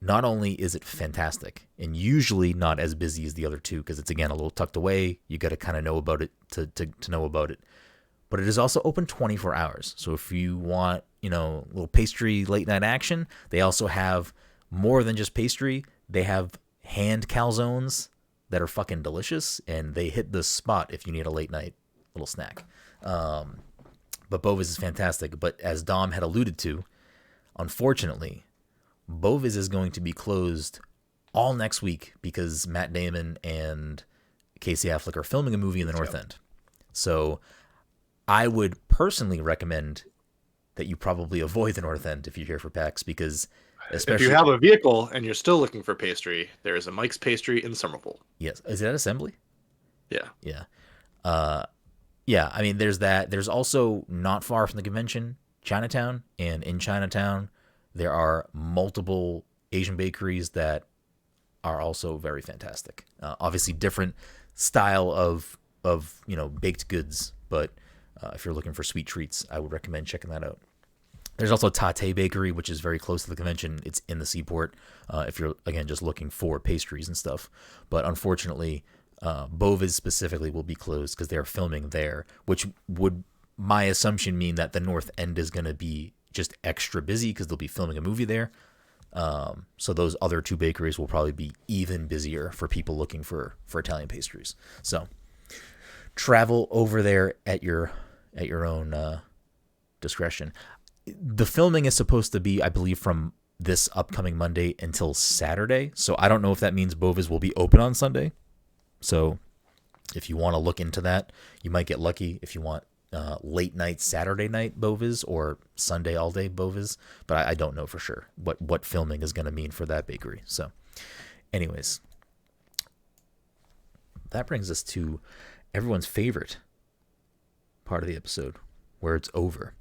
Not only is it fantastic and usually not as busy as the other 2 because it's, again, a little tucked away. You got to kind of know about it to know about it. But it is also open 24 hours. So if you want, you know, a little pastry late night action, they also have more than just pastry. They have hand calzones that are fucking delicious, and they hit the spot if you need a late night little snack. But Bova's is fantastic. But as Dom had alluded to, unfortunately, Bova's is going to be closed all next week because Matt Damon and Casey Affleck are filming a movie in the North End. So I would personally recommend that you probably avoid the North End if you're here for PAX, because especially if you have a vehicle and you're still looking for pastry, there is a Mike's Pastry in Somerville. Yes. Is that Assembly? Yeah. Yeah. Yeah, I mean, there's that. There's also, not far from the convention, Chinatown, and in Chinatown there are multiple Asian bakeries that are also very fantastic. Obviously, different style of you know, baked goods, but if you're looking for sweet treats, I would recommend checking that out. There's also Tate Bakery, which is very close to the convention. It's in the Seaport. If you're, again, just looking for pastries and stuff, but unfortunately, Bova's specifically will be closed because they're filming there, which would, my assumption, mean that the North End is going to be just extra busy because they'll be filming a movie there. So those other 2 bakeries will probably be even busier for people looking for Italian pastries. So travel over there at your own discretion. The filming is supposed to be, I believe, from this upcoming Monday until Saturday. So I don't know if that means Bova's will be open on Sunday. So if you want to look into that, you might get lucky if you want late night Saturday night Bova's or Sunday all day Bova's, but I don't know for sure what filming is going to mean for that bakery. So anyways, that brings us to everyone's favorite part of the episode, where it's over.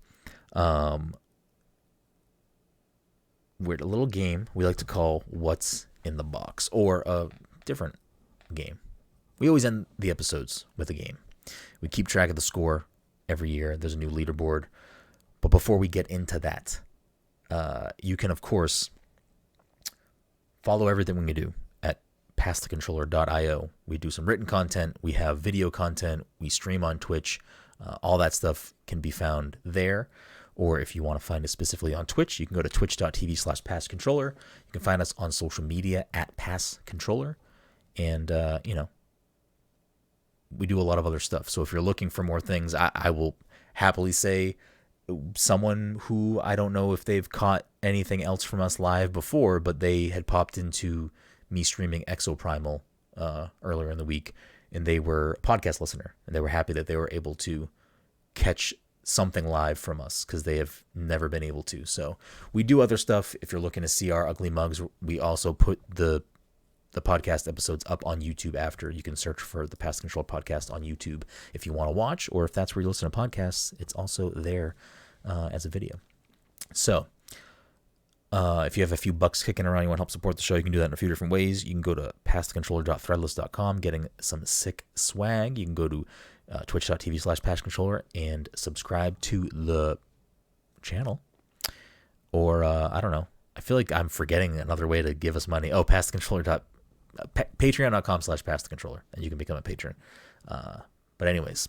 We're at a little game we like to call What's in the Box, or a different game. We always end the episodes with a game. We keep track of the score every year. There's a new leaderboard. But before we get into that, you can, of course, follow everything we do at passthecontroller.io. We do some written content. We have video content. We stream on Twitch. All that stuff can be found there. Or if you want to find us specifically on Twitch, you can go to twitch.tv/passcontroller. You can find us on social media at passcontroller. And, we do a lot of other stuff. So if you're looking for more things, I will happily say someone who I don't know if they've caught anything else from us live before, but they had popped into me streaming Exoprimal earlier in the week, and they were a podcast listener, and they were happy that they were able to catch something live from us because they have never been able to. So we do other stuff. If you're looking to see our ugly mugs, we also put the podcast episodes up on YouTube after. You can search for the Pass Control podcast on YouTube if you want to watch, or if that's where you listen to podcasts, it's also there as a video. So if you have a few bucks kicking around, you want to help support the show, you can do that in a few different ways. You can go to passthecontroller.threadless.com, getting some sick swag. You can go to twitch.tv/passcontroller and subscribe to the channel. Or, I don't know. I feel like I'm forgetting another way to give us money. Oh, patreon.com/passthecontroller, and you can become a patron. But anyways,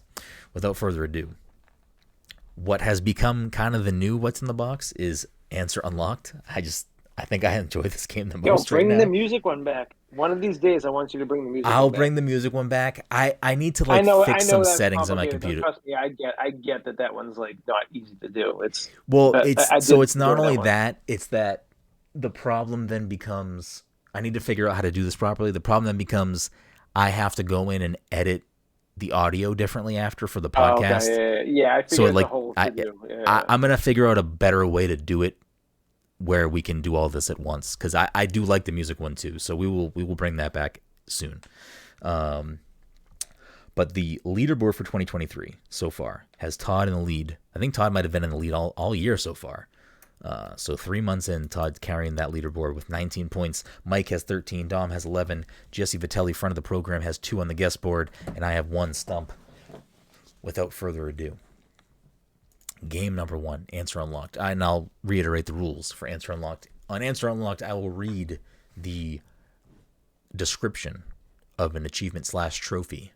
without further ado, what has become kind of the new What's in the Box is Answer Unlocked. I think I enjoy this game the most right now. Bring the music one back. One of these days, I want you to bring the music one back. I'll bring the music one back. I need to fix some settings on my computer. Trust me, I get that one's like not easy to do. It's not only that, it's that the problem then becomes I need to figure out how to do this properly. The problem then becomes I have to go in and edit the audio differently after for the podcast. Okay. Yeah. I figured the whole I'm gonna figure out a better way to do it where we can do all this at once, because I do like the music one too. So we will bring that back soon. But the leaderboard for 2023 so far has Todd in the lead. I think Todd might have been in the lead all year so far. So 3 months in, Todd's carrying that leaderboard with 19 points. Mike has 13. Dom has 11. Jesse Vitelli, front of the program, has 2 on the guest board. And I have 1 stump. Without further ado, game number 1, Answer Unlocked. And I'll reiterate the rules for Answer Unlocked. On Answer Unlocked, I will read the description of an achievement/trophy.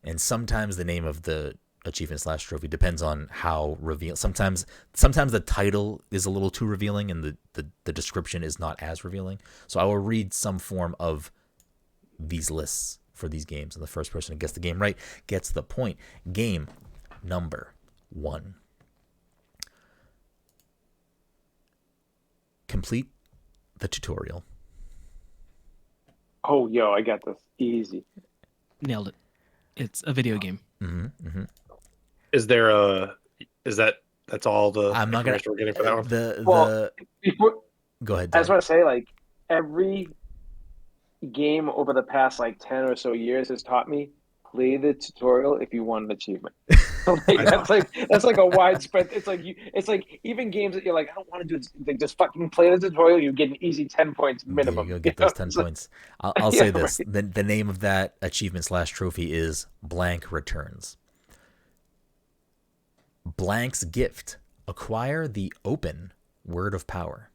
And sometimes the name of the achievement/trophy depends on how reveal. Sometimes the title is a little too revealing and the description is not as revealing. So I will read some form of these lists for these games, and the first person who gets the game right gets the point. Game number 1. Complete the tutorial. Oh, yo, I got this easy. Nailed it. It's a video game. Mm-hmm. Is that's all the I'm not gonna we're getting for that one? Go ahead, I just want to say, like, every game over the past 10 or so years has taught me, play the tutorial if you want an achievement. That's like a widespread. It's like even games that you're like, I don't want to do it. Like, just fucking play the tutorial. You get an easy 10 points minimum. You'll get those 10 points. I'll say this: the name of that achievement/trophy is Blank Returns. Blank's gift: acquire the open word of power.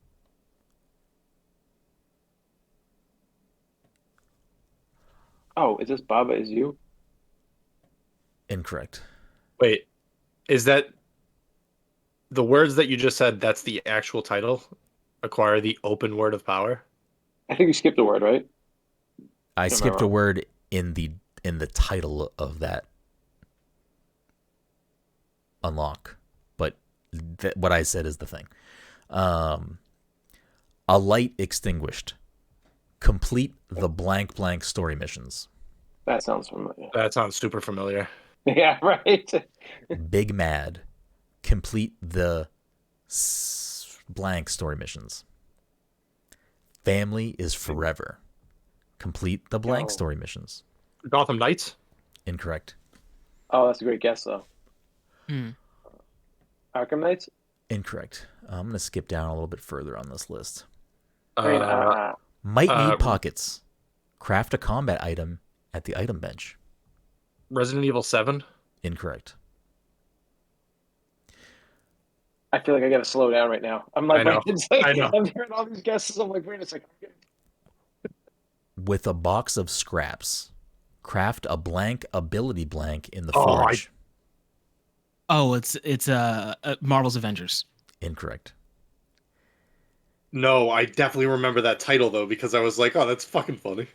Oh, is this Baba Is You? Incorrect. Wait, is that the words that you just said? That's the actual title. Acquire the open word of power. I think you skipped a word, right? I skipped a word in the title of that unlock, but what I said is the thing. A light extinguished. Complete the blank story missions. That sounds familiar. That sounds super familiar. Yeah, right. Big Mad. Complete the blank story missions. Family is Forever. Complete the blank story missions. Gotham Knights. Incorrect. Oh, that's a great guess though. Hmm. Arkham Knights. Incorrect. I'm gonna skip down a little bit further on this list. I mean, Might Uh, need pockets. Craft a combat item at the item bench. Resident Evil 7. Incorrect. I feel like I gotta slow down right now. I'm like, I know. Brendan's like, I know. I'm hearing all these guesses. I'm like, wait a second. With a box of scraps, craft a blank ability blank in the Oh, forge. Oh, it's Marvel's Avengers. Incorrect. No, I definitely remember that title though because I was like, oh, that's fucking funny.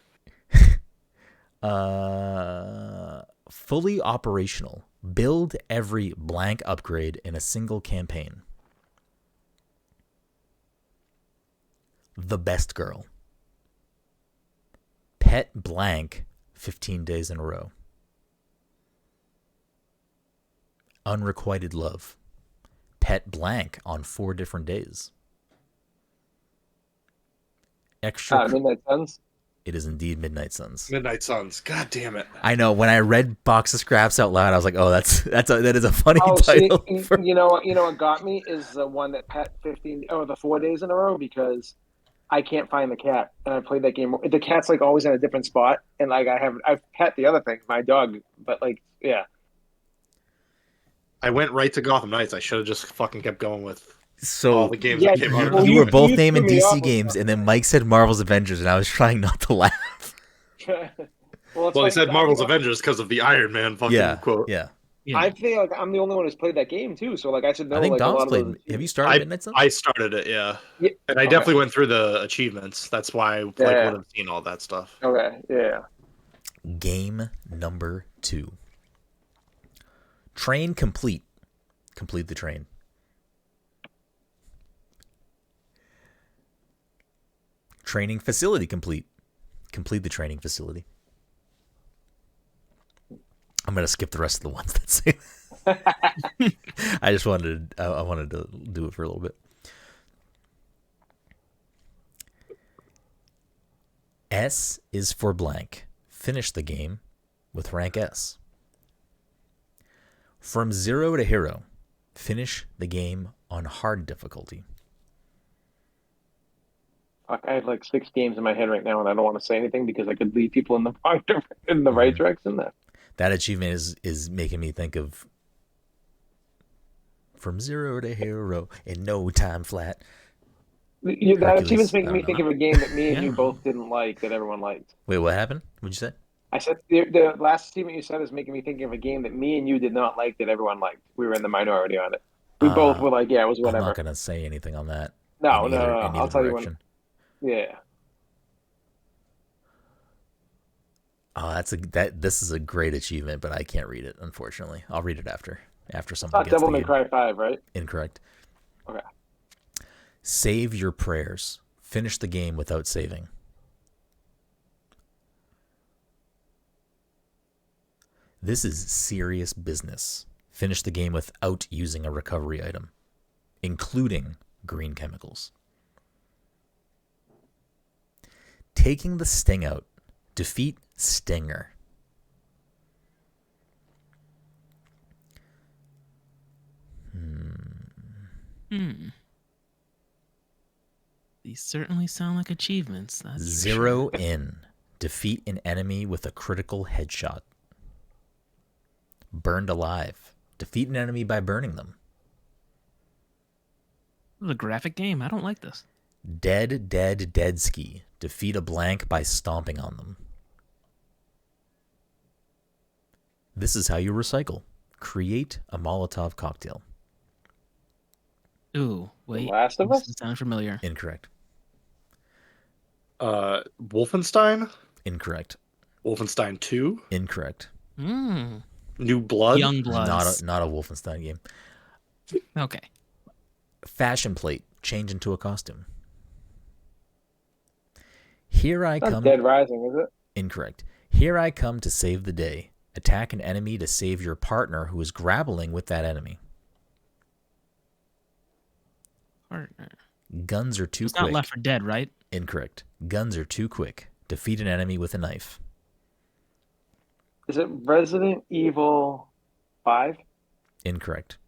Fully operational. Build every blank upgrade in a single campaign. The Best Girl. Pet blank 15 days in a row. Unrequited love. Pet blank on 4 different days. Extra. Midnight Suns. It is indeed Midnight Suns. Midnight Suns. God damn it. I know. When I read Box of Scraps out loud, I was like, "Oh, that is a funny Oh, title." see, for- you know what got me is the one that pet 15 or the 4 days in a row because I can't find the cat, and I played that game. The cat's like always in a different spot, and like I've pet the other thing, my dog, but like yeah. I went right to Gotham Knights. I should have just fucking kept going with all So the games Yeah, that came out. well, you were both naming threw me off DC with games, that. and then Mike said Marvel's Avengers, and I was trying not to laugh. Well, Well, he said Marvel's Avengers because of the Iron Man fucking Yeah, quote. yeah. Yeah. I feel like I'm the only one who's played that game too, so like I should know I think like a Dom's lot of played. those. Have you started Midnight Suns? I started it, yeah. Yeah. And I Okay. definitely went through the achievements. That's why I like Yeah. would have seen all that stuff. Okay, yeah. Game number 2. Train complete. Complete the train. Training facility complete. Complete the training facility. I'm gonna skip the rest of the ones that say that. I just wanted I wanted to do it for a little bit. S is for blank. Finish the game with rank S. From 0 to hero. Finish the game on hard difficulty. Fuck, I have like 6 games in my head right now, and I don't want to say anything because I could lead people in the wrong in the right direction. There. That achievement is making me think of From 0 to hero in no time flat. That Hercules, achievement's I making don't me know. think of a game that me and you Yeah. both didn't like that everyone liked. Wait, what happened? What'd you say? I said the last achievement you said is making me think of a game that me and you did not like that everyone liked. We were in the minority on it. We both were like, yeah, it was I'm whatever. not gonna say anything on that. No, in no, either, no, no. in I'll either tell you direction. when. Yeah. Oh, this is a great achievement, but I can't read it, unfortunately. I'll read it after It's someone not gets Devil the May game. Cry 5, right? Incorrect. Okay. Save your prayers. Finish the game without saving. This is serious business. Finish the game without using a recovery item, including green chemicals. Taking the sting out. Defeat Stinger. These certainly sound like achievements. That's for Zero sure. in. Defeat an enemy with a critical headshot. Burned alive. Defeat an enemy by burning them. This is a graphic game. I don't like this. Dead ski. Defeat a blank by stomping on them. This is how you recycle. Create a Molotov cocktail. Ooh, wait. Last of This Us? sounds familiar. Incorrect. Wolfenstein? Incorrect. Wolfenstein 2? Incorrect. Mm. New Blood? Young Bloods. Not a Wolfenstein game. Okay. Fashion plate. Change into a costume. Here I Not come. Dead Rising, is it? Incorrect. Here I come to save the day. Attack an enemy to save your partner who is grappling with that enemy. Partner. Guns are too It's quick. not Left 4 Dead, right? Incorrect. Guns are too quick. Defeat an enemy with a knife. Is it Resident Evil 5? Incorrect.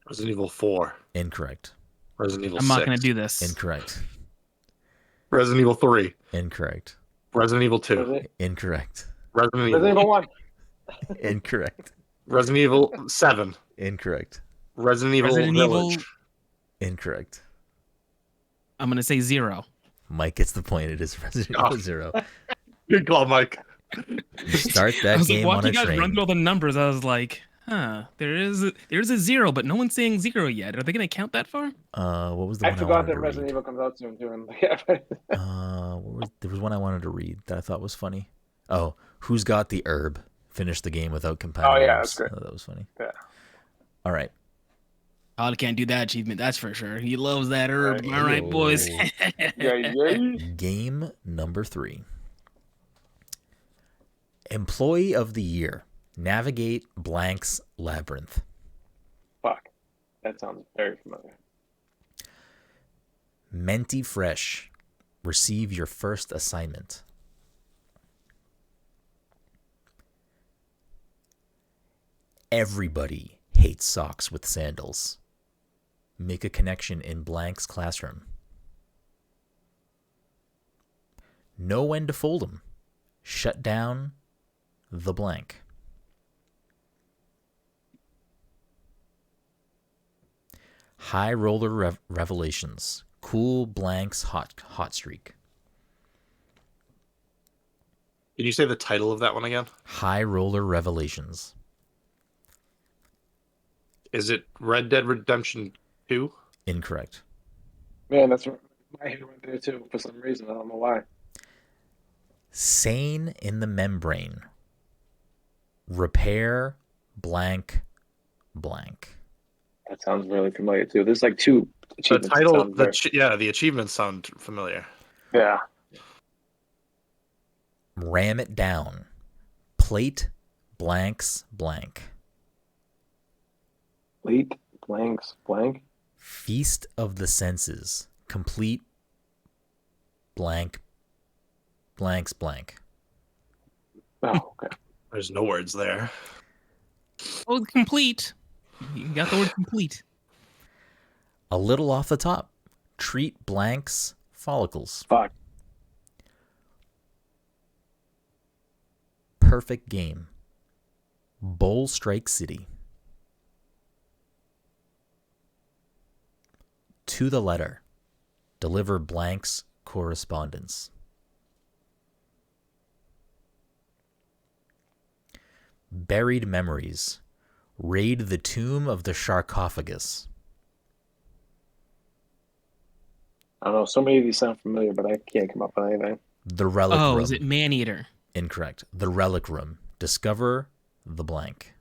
Resident Evil 4. Incorrect. Resident Evil I'm 6. not gonna do this. Incorrect. Resident Evil 3. Incorrect. Resident Evil 2. Incorrect. Resident Resident Evil. Evil 1. Incorrect. Resident Evil 7. Incorrect. Resident Evil Resident Village. Evil. Incorrect. I'm gonna say 0. Mike gets the point. It is Resident Evil 0. Good call, Mike. Start I that was like, game on watching a you guys run train. through all the numbers. I was like, there's a 0, but no one's saying 0 yet. Are they gonna count that far? What was the I one I forgot wanted that to Resident read? Evil comes out soon too. There was one I wanted to read that I thought was funny. Oh, who's got the herb? Finish the game without compatible. Oh, yeah, herbs. that's great. Oh, that was funny. Yeah. All right. Todd can't do that achievement, that's for sure. He loves that herb. Right. All right, boys. Yeah. Game number 3. Employee of the Year. Navigate blank's labyrinth. Fuck. That sounds very familiar. Menti Fresh. Receive your first assignment. Everybody hates socks with sandals. Make a connection in blank's classroom. Know when to fold 'em. Shut down the blank. High roller revelations. Cool blank's hot streak. Can you say the title of that one again? High roller revelations. Is it Red Dead Redemption 2? Incorrect. Man, that's my head went there too for some reason. I don't know why. Sane in the membrane. Repair blank blank. That sounds really familiar too. There's like two The achievements that title, sound very- the achievements sound familiar. yeah. Ram it down. Plate blanks blank. Late blanks blank. Feast of the senses. Complete blank blanks blank. Oh, okay. There's no words there. Oh, complete. You got the word complete. A little off the top. Treat blanks follicles. Fuck. Perfect game. Bowl Strike City. To the letter. Deliver blanks correspondence. Buried memories. Raid the tomb of the sarcophagus. I don't know. So many of these sound familiar, but I can't come up with anything. The relic room. Is it Maneater? Incorrect. The relic room. Discover the blank.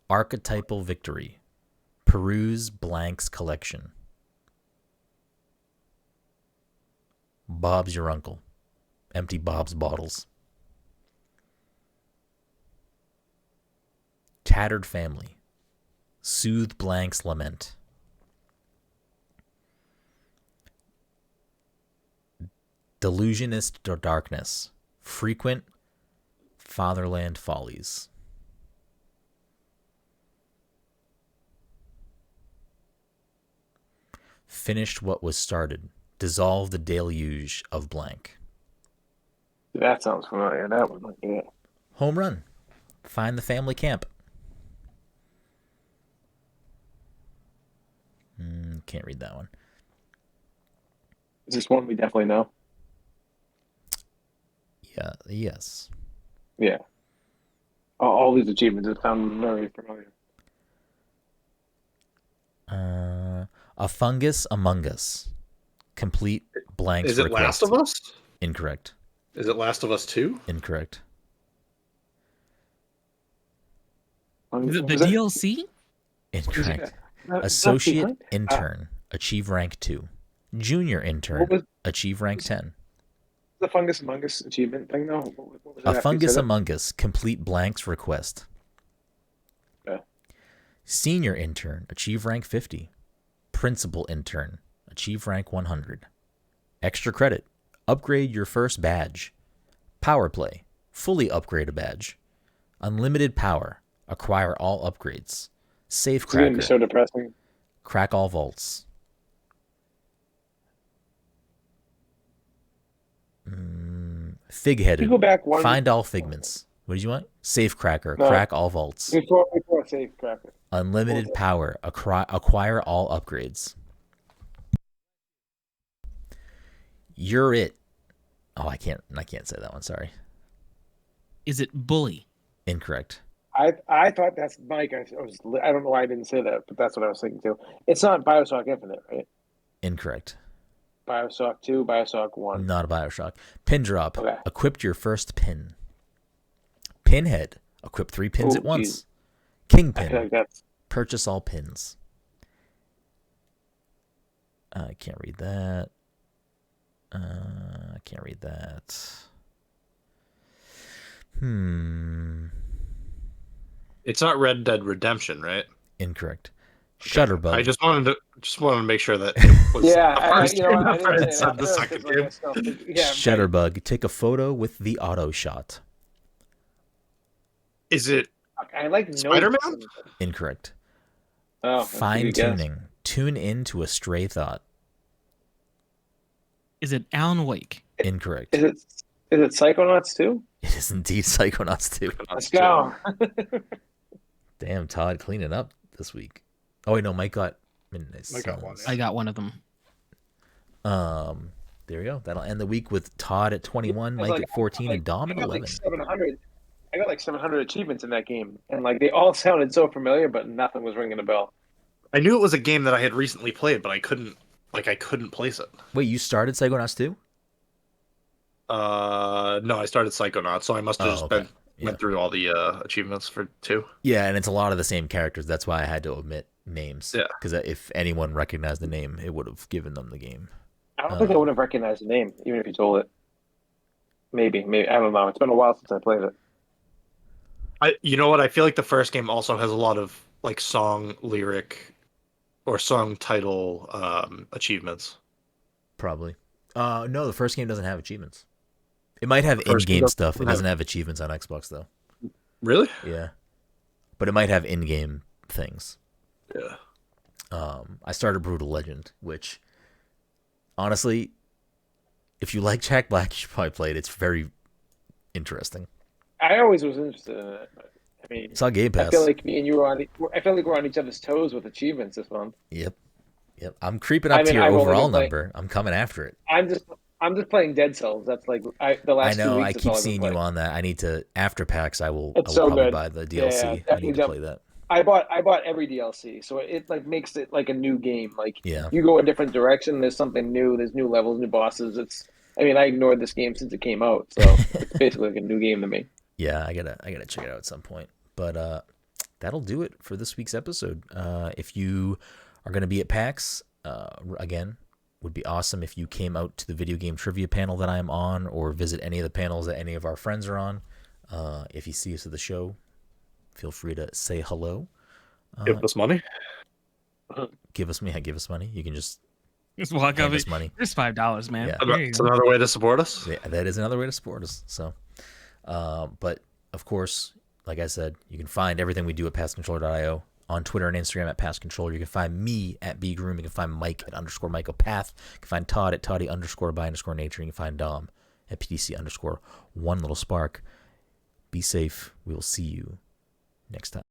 Archetypal victory. Peruse blank's collection. Bob's your uncle. Empty Bob's bottles. Tattered family. Soothe blank's lament. Delusionist darkness. Frequent fatherland follies. Finished what was started. Dissolve the deluge of blank. That sounds familiar. That one. Yeah. Home run. Find the family camp. Can't read that one. Is this one we definitely know? Yeah. Yes. Yeah. All these achievements that sound very familiar. A fungus among us. Complete blanks. Is it request. Last of Us? Incorrect. Is it Last of Us 2? Incorrect. Is it the Was that- DLC? Incorrect. that's Associate behind- intern. Achieve rank 2. Junior intern. What was Achieve rank 10. the fungus among us achievement thing? No. What was A that? fungus You said among us. Complete blanks request. Yeah. Senior intern. Achieve rank 50. Principal intern. Achieve rank 100. Extra credit. Upgrade your first badge. Power play. fully upgrade a badge. Unlimited power, acquire all upgrades. Safe It's going to cracker, be so depressing. crack all vaults. Fig-headed, You go back one. find all figments. What did you want? Safe cracker, No. crack all vaults. Before safe cracker. Unlimited power, acquire all upgrades. You're it. Oh, I can't say that one. Sorry. Is it bully? Incorrect. I thought that's Mike. I don't know why I didn't say that, but that's what I was thinking too. It's not Bioshock Infinite, right? Incorrect. Bioshock 2, Bioshock 1. Not a Bioshock. Pin drop. Okay. Equipped your first pin. Pinhead. Equip 3 pins at once. Geez. Kingpin. I feel like that's Purchase all pins. I can't read that. I can't read that. It's not Red Dead Redemption, right? Incorrect. Shutterbug. I just wanted to make sure that it was yeah. the first game I before didn't it say said that. the second game. Shutterbug. Take a photo with the auto shot. Is it I like Spider-Man? Incorrect. Oh, fine tuning. Tune in to a stray thought. Is it Alan Wake? Incorrect. Is it Psychonauts 2? It is indeed Psychonauts 2. Let's go. Damn, Todd cleaning up this week. Oh wait, no, Mike got Midnight Suns. Mike got one. I got one of them. There we go. That'll end the week with Todd at 21, Mike at 14, and Dom at 11. 700. I got like 700 achievements in that game, and like they all sounded so familiar, but nothing was ringing a bell. I knew it was a game that I had recently played, but I couldn't place it. Wait, you started Psychonauts 2? No, I started Psychonauts, so I must have went through all the achievements for 2. Yeah, and it's a lot of the same characters. That's why I had to omit names. Yeah. Because if anyone recognized the name, it would have given them the game. I don't think I would have recognized the name, even if you told it. Maybe. I don't know. It's been a while since I played it. You know what? I feel like the first game also has a lot of like song lyric or song title achievements. Probably. No, the first game doesn't have achievements. It might have in-game stuff. It doesn't have achievements on Xbox, though. Really? Yeah. But it might have in-game things. Yeah. I started Brutal Legend, which, honestly, if you like Jack Black, you should probably play it. It's very interesting. I always was interested in it. But, I mean, it's on Game Pass. I feel like me and you I feel like we're on each other's toes with achievements this month. Yep. I'm creeping up to your overall number. I'm coming after it. I'm just playing Dead Cells. That's like the last 2 weeks. I know. I keep seeing you on that. I need to after PAX. I will so probably good. buy the DLC. Yeah, I need to play that. I bought every DLC, so it like makes it like a new game. Like yeah. You go a different direction. There's something new. There's new levels, new bosses. I ignored this game since it came out, so it's basically like a new game to me. Yeah, I gotta check it out at some point. But that'll do it for this week's episode. If you are gonna be at PAX, again, would be awesome if you came out to the video game trivia panel that I'm on, or visit any of the panels that any of our friends are on. If you see us at the show, feel free to say hello. Give us money. Give us money. You can just walk up. Us money. Here's $5, man. Yeah. It's another way to support us. Yeah, that is another way to support us. So, but of course, like I said, you can find everything we do at PassController.io on Twitter and Instagram at PassController. You can find me at BGroom. You can find Mike at _MichaelPath. You can find Todd at Toddy_by_nature. You can find Dom at PDC_1little spark. Be safe. We will see you next time.